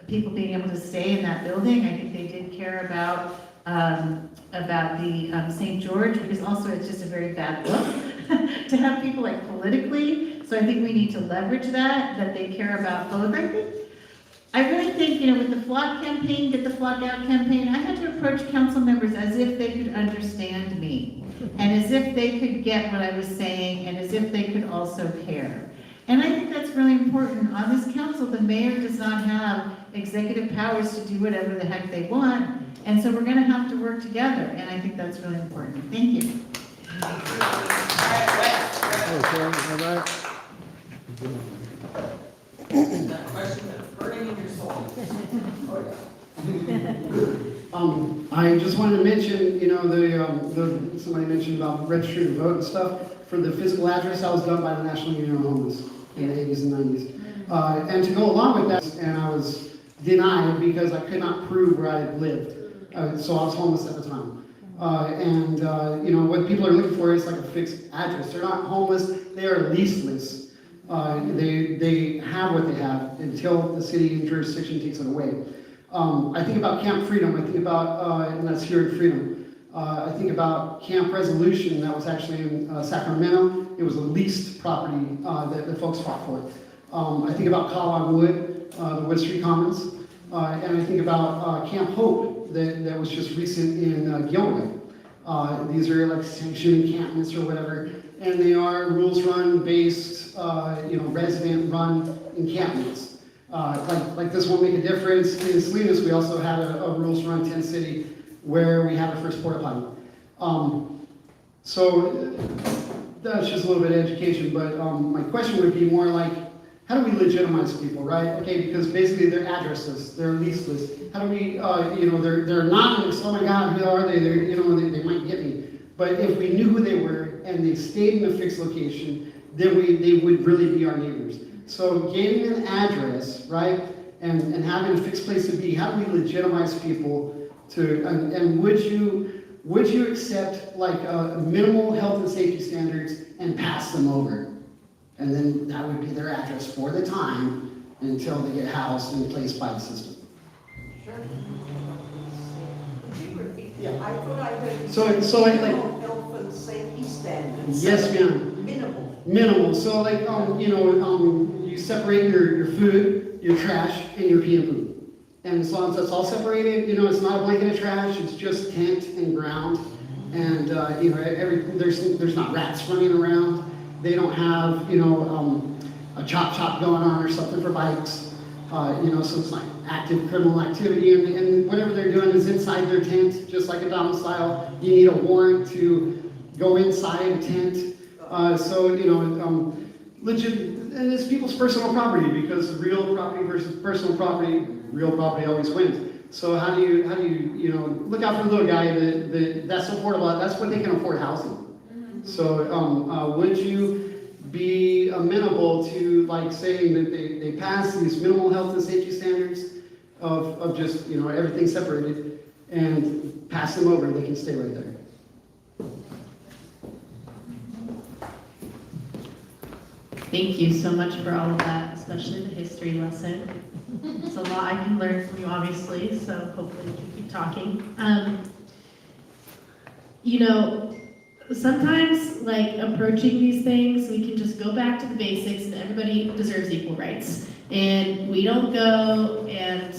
people being able to stay in that building. I think they did care about the St. George, because also it's just a very bad look to have people like politically. So I think we need to leverage that they care about both. I really think, with the flock campaign, Get the Flock Out campaign, I had to approach council members as if they could understand me, and as if they could get what I was saying, and as if they could also care. And I think that's really important. On this council, the mayor does not have executive powers to do whatever the heck they want, and so we're gonna have to work together, and I think that's really important. Thank you. That question that's burning in your soul. I just wanted to mention, somebody mentioned about registering to vote and stuff. For the physical address, that was done by the National Union of Homeless in the 80s and 90s. And to go along with that, and I was denied because I could not prove where I lived. So I was homeless at the time. What people are looking for is like a fixed address. They're not homeless, they are leaseless. They have what they have until the city and jurisdiction takes it away. I think about Camp Freedom, I think about, and that's here in Freedom. I think about Camp Resolution, that was actually in Sacramento. It was a leased property that the folks fought for. I think about Colorado Wood, the Wood Street Commons, and I think about Camp Hope that was just recent in Gilroy. These are like sanctioned encampments or whatever, and they are rules-run based, resident-run encampments. Like this won't make a difference. In Salinas, we also had a rules-run tent city where we had our first porta potty. So that's just a little bit of education, but my question would be more like, how do we legitimize people, right? Okay, because basically they're addressless, they're leaseless. How do we, they're anonymous, oh my God, who are they? They might get me. But if we knew who they were and they stayed in a fixed location, then they would really be our neighbors. So getting an address, right, and having a fixed place to be, how do we legitimize people to, and would you accept like minimal health and safety standards and pass them over? And then that would be their address for the time until they get housed and placed by the system. Sure. Could you repeat? Yeah, I thought I heard you So say like minimal health and safety standards. Yes, ma'am. Minimal. So like you separate your food, your trash, and your pee and poo. And as long as that's all separated, it's not a blanket of trash, it's just tent and ground. And there's not rats running around. They don't have, a chop going on or something for bikes. So it's like active criminal activity, and whatever they're doing is inside their tent, just like a domicile. You need a warrant to go inside a tent. Legit, and it's people's personal property, because real property versus personal property, real property always wins. So how do you look out for the little guy that's affordable, that's what they can afford housing. So would you be amenable to like saying that they pass these minimal health and safety standards of just, everything separated, and pass them over, they can stay right there? Thank you so much for all of that, especially the history lesson. It's a lot I can learn from you, obviously, so hopefully we can keep talking. Sometimes, like, approaching these things, we can just go back to the basics, and everybody deserves equal rights. And we don't go and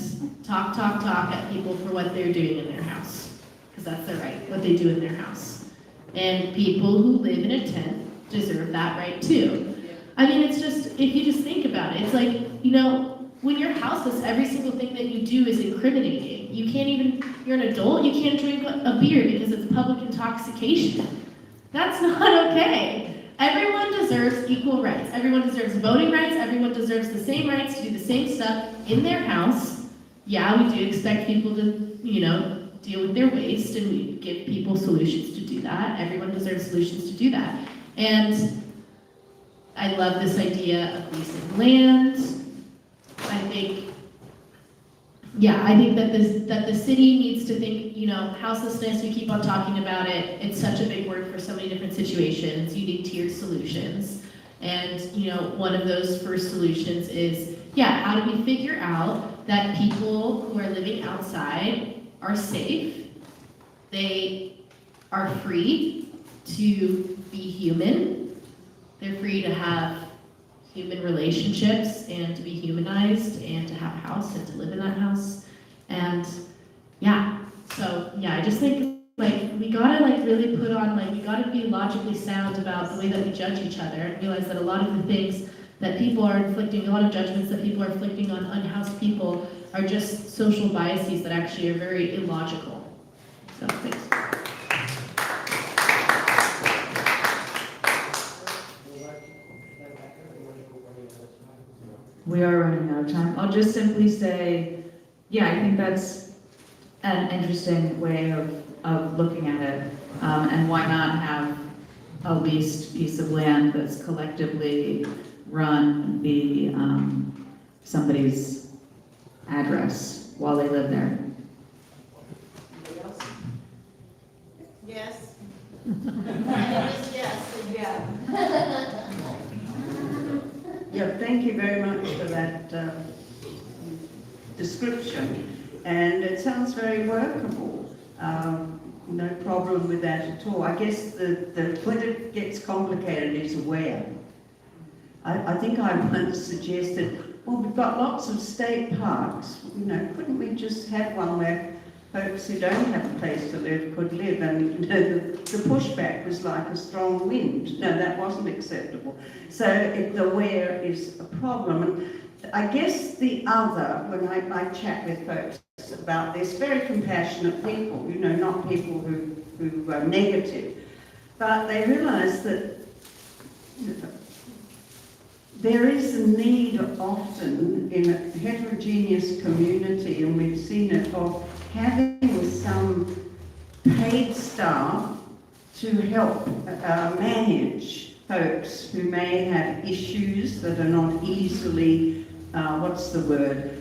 talk at people for what they're doing in their house, because that's their right, what they do in their house. And people who live in a tent deserve that right too. I mean, it's just, if you just think about it, it's like, when you're houseless, every single thing that you do is incriminating. You can't even, you're an adult, you can't drink a beer because it's public intoxication. That's not okay. Everyone deserves equal rights. Everyone deserves voting rights. Everyone deserves the same rights to do the same stuff in their house. Yeah, we do expect people to, deal with their waste, and we give people solutions to do that. Everyone deserves solutions to do that. And I love this idea of leasing land. I think yeah, I think that the city needs to think, houselessness, we keep on talking about it. It's such a big word for so many different situations. You need tiered solutions. And, one of those first solutions is, how do we figure out that people who are living outside are safe, they are free to be human, they're free to have human relationships and to be humanized and to have a house and to live in that house. And I just think we gotta really put on, we gotta be logically sound about the way that we judge each other and realize that a lot of the things that people are inflicting, a lot of judgments that people are inflicting on unhoused people are just social biases that actually are very illogical. So thanks. We are running out of time. I'll just simply say, I think that's an interesting way of looking at it. And why not have a leased piece of land that's collectively run be somebody's address while they live there? Yes. Yes. Yeah. Yeah, thank you very much for that description. And it sounds very workable. No problem with that at all. I guess when it gets complicated is where. I think I once suggested, well, we've got lots of state parks, couldn't we just have one where folks who don't have a place to live could live? And the pushback was like a strong wind. No, that wasn't acceptable. So the where is a problem. And I guess the other, when I chat with folks about this, very compassionate people, not people who are negative, but they realise that there is a need often in a heterogeneous community, and we've seen it, of having some paid staff to help manage folks who may have issues that are not easily,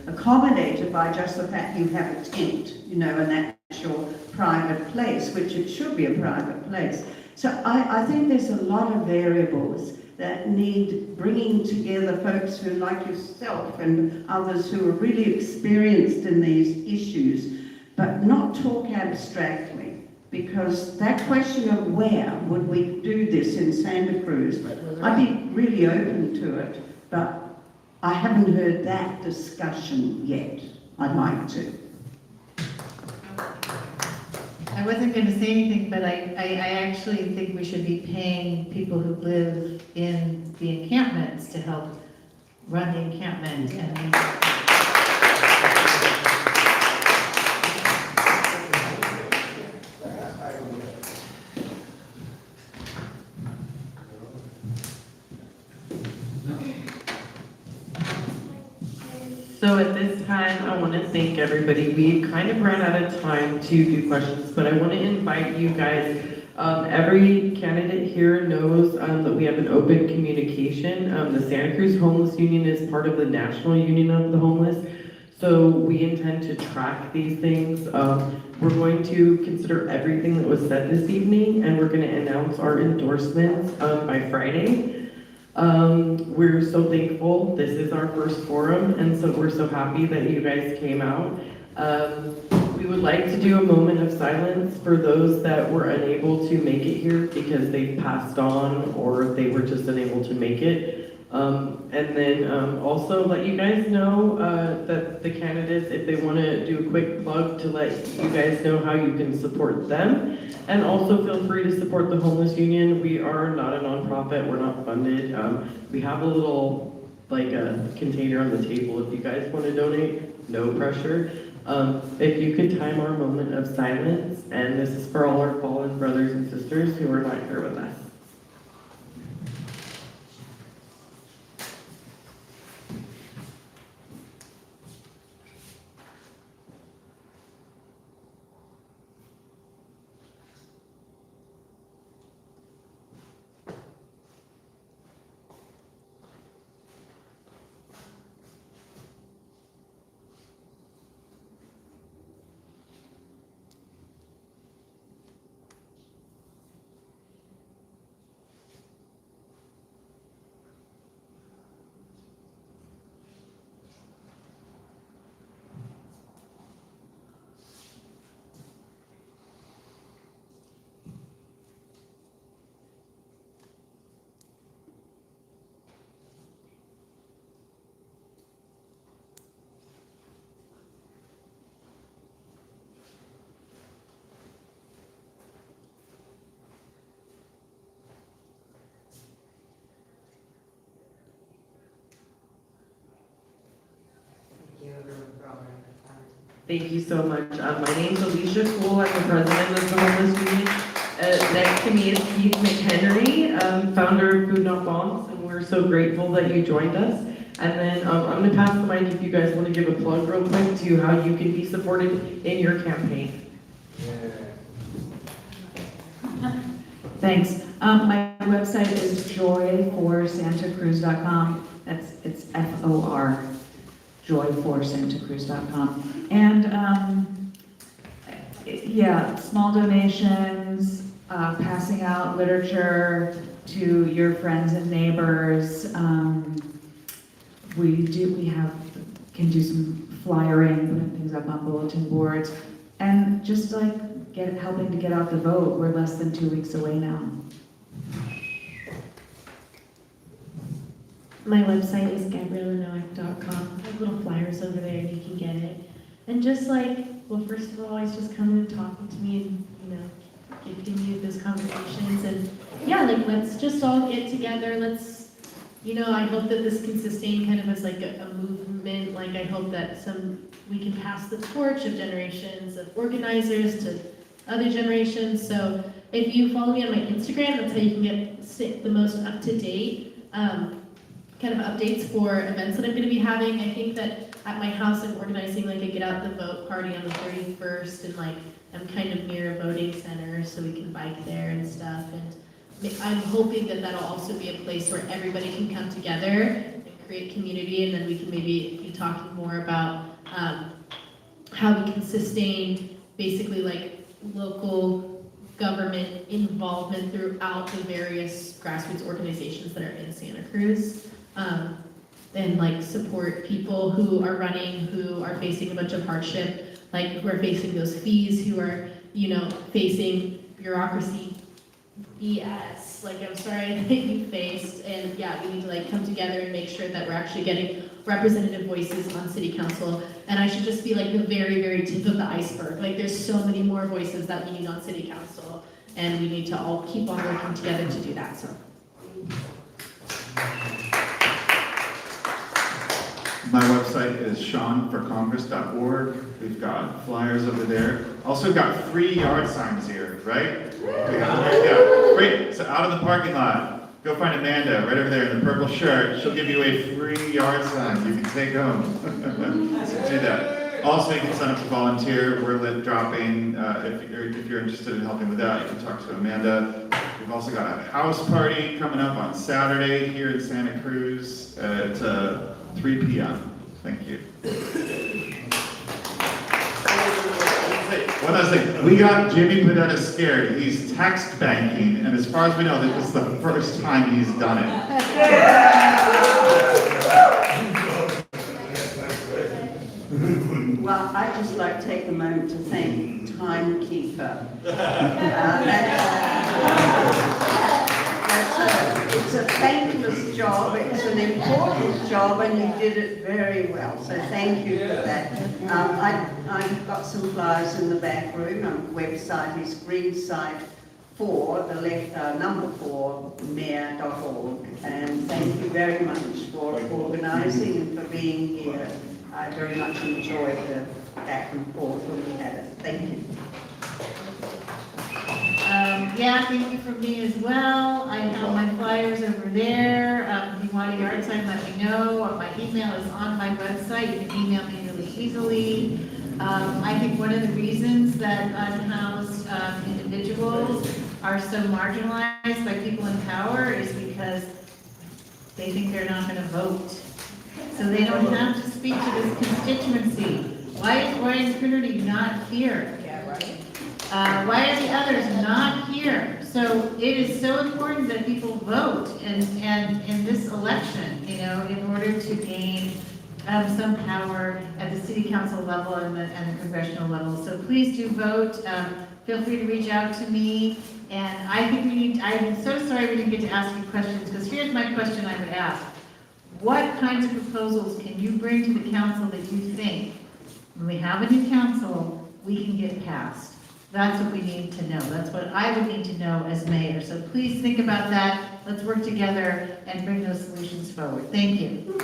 accommodated by just the fact you have a tent, and that's your private place, which it should be a private place. So I think there's a lot of variables that need bringing together folks who, like yourself and others who are really experienced in these issues, but not talk abstractly, because that question of where would we do this in Santa Cruz, I'd be really open to it, but I haven't heard that discussion yet. I'd like to. I wasn't going to say anything, but I actually think we should be paying people who live in the encampments to help run the encampment. So at this time, I want to thank everybody. We kind of ran out of time to do questions, but I want to invite you guys. Every candidate here knows that we have an open communication. The Santa Cruz Homeless Union is part of the National Union of the Homeless, so we intend to track these things. We're going to consider everything that was said this evening, and we're going to announce our endorsements by Friday. We're so thankful. This is our first forum, and so we're so happy that you guys came out. We would like to do a moment of silence for those that were unable to make it here because they passed on or they were just unable to make it. And then also let you guys know that the candidates, if they want to do a quick plug to let you guys know how you can support them. And also feel free to support the Homeless Union. We are not a nonprofit, we're not funded. We have a little, a container on the table if you guys want to donate, no pressure. If you could time our moment of silence, and this is for all our fallen brothers and sisters who are not here with us. Thank you so much. My name's Alicia Cool. I'm the president of the Homeless Union. Next to me is Keith McHenry, founder of Food Not Bombs, and we're so grateful that you joined us. And then I'm going to pass the mic if you guys want to give a plug real quick to how you can be supported in your campaign. Thanks. My website is joyforsantacruz.com. It's FOR, joyforsantacruz.com. And yeah, small donations, passing out literature to your friends and neighbors. We can do some flyering, putting things up on bulletin boards, and just like helping to get out the vote. We're less than 2 weeks away now. My website is gabrielanoack.com. I have little flyers over there and you can get it. And just like, well, first of all, always just coming and talking to me and, continue those conversations. And yeah, like, let's just all get together. I hope that this can sustain kind of as like a movement. Like, I hope that we can pass the torch of generations of organizers to other generations. So if you follow me on my Instagram, that's how you can get the most up-to-date kind of updates for events that I'm going to be having. I think that at my house I'm organizing like a get out the vote party on the 31st, and like I'm kind of near a voting center so we can bike there and stuff. And I'm hoping that that'll also be a place where everybody can come together and create community, and then we can maybe be talking more about how we can sustain basically like local government involvement throughout the various grassroots organizations that are in Santa Cruz. And like support people who are running, who are facing a bunch of hardship, like who are facing those fees, who are, facing bureaucracy BS, like I'm sorry that you faced. And yeah, we need to like come together and make sure that we're actually getting representative voices on city council. And I should just be like the very, very tip of the iceberg. Like there's so many more voices that we need on city council, and we need to all keep on working together to do that, so. My website is seanforcongress.org. We've got flyers over there. Also got 3 yard signs here, right? Yeah, great. So out of the parking lot, go find Amanda right over there in the purple shirt. She'll give you a free yard sign you can take home. So do that. Also, you can sign up to volunteer. We're lit dropping. If you're interested in helping with that, you can talk to Amanda. We've also got a house party coming up on Saturday here in Santa Cruz at 3 p.m. Thank you. One last thing. We got Jimmy Padetta scared. He's text banking, and as far as we know, this is the first time he's done it. Well, I'd just like to take a moment to thank Timekeeper. It's a thankless job, it's an important job, and you did it very well, so thank you for that. I've got some flyers in the back room. Our website is greenside4, the left number 4, mayor.org, and thank you very much for organising and for being here. I very much enjoyed the back and forth when we had it. Thank you. Yeah, thank you from me as well. I have my flyers over there. If you want a yard sign, let me know. My email is on my website. You can email me really easily. I think one of the reasons that unhoused individuals are so marginalized by people in power is because they think they're not going to vote. So they don't have to speak to this constituency. Why is Brian Coonerty not here? Yeah, right? Why are the others not here? So it is so important that people vote and in this election, in order to gain some power at the city council level and the congressional level. So please do vote. Feel free to reach out to me. And I think I'm so sorry we didn't get to ask you questions, because here's my question I would ask. What kinds of proposals can you bring to the council that you think, when we have a new council, we can get passed? That's what we need to know. That's what I would need to know as mayor. So please think about that. Let's work together and bring those solutions forward. Thank you.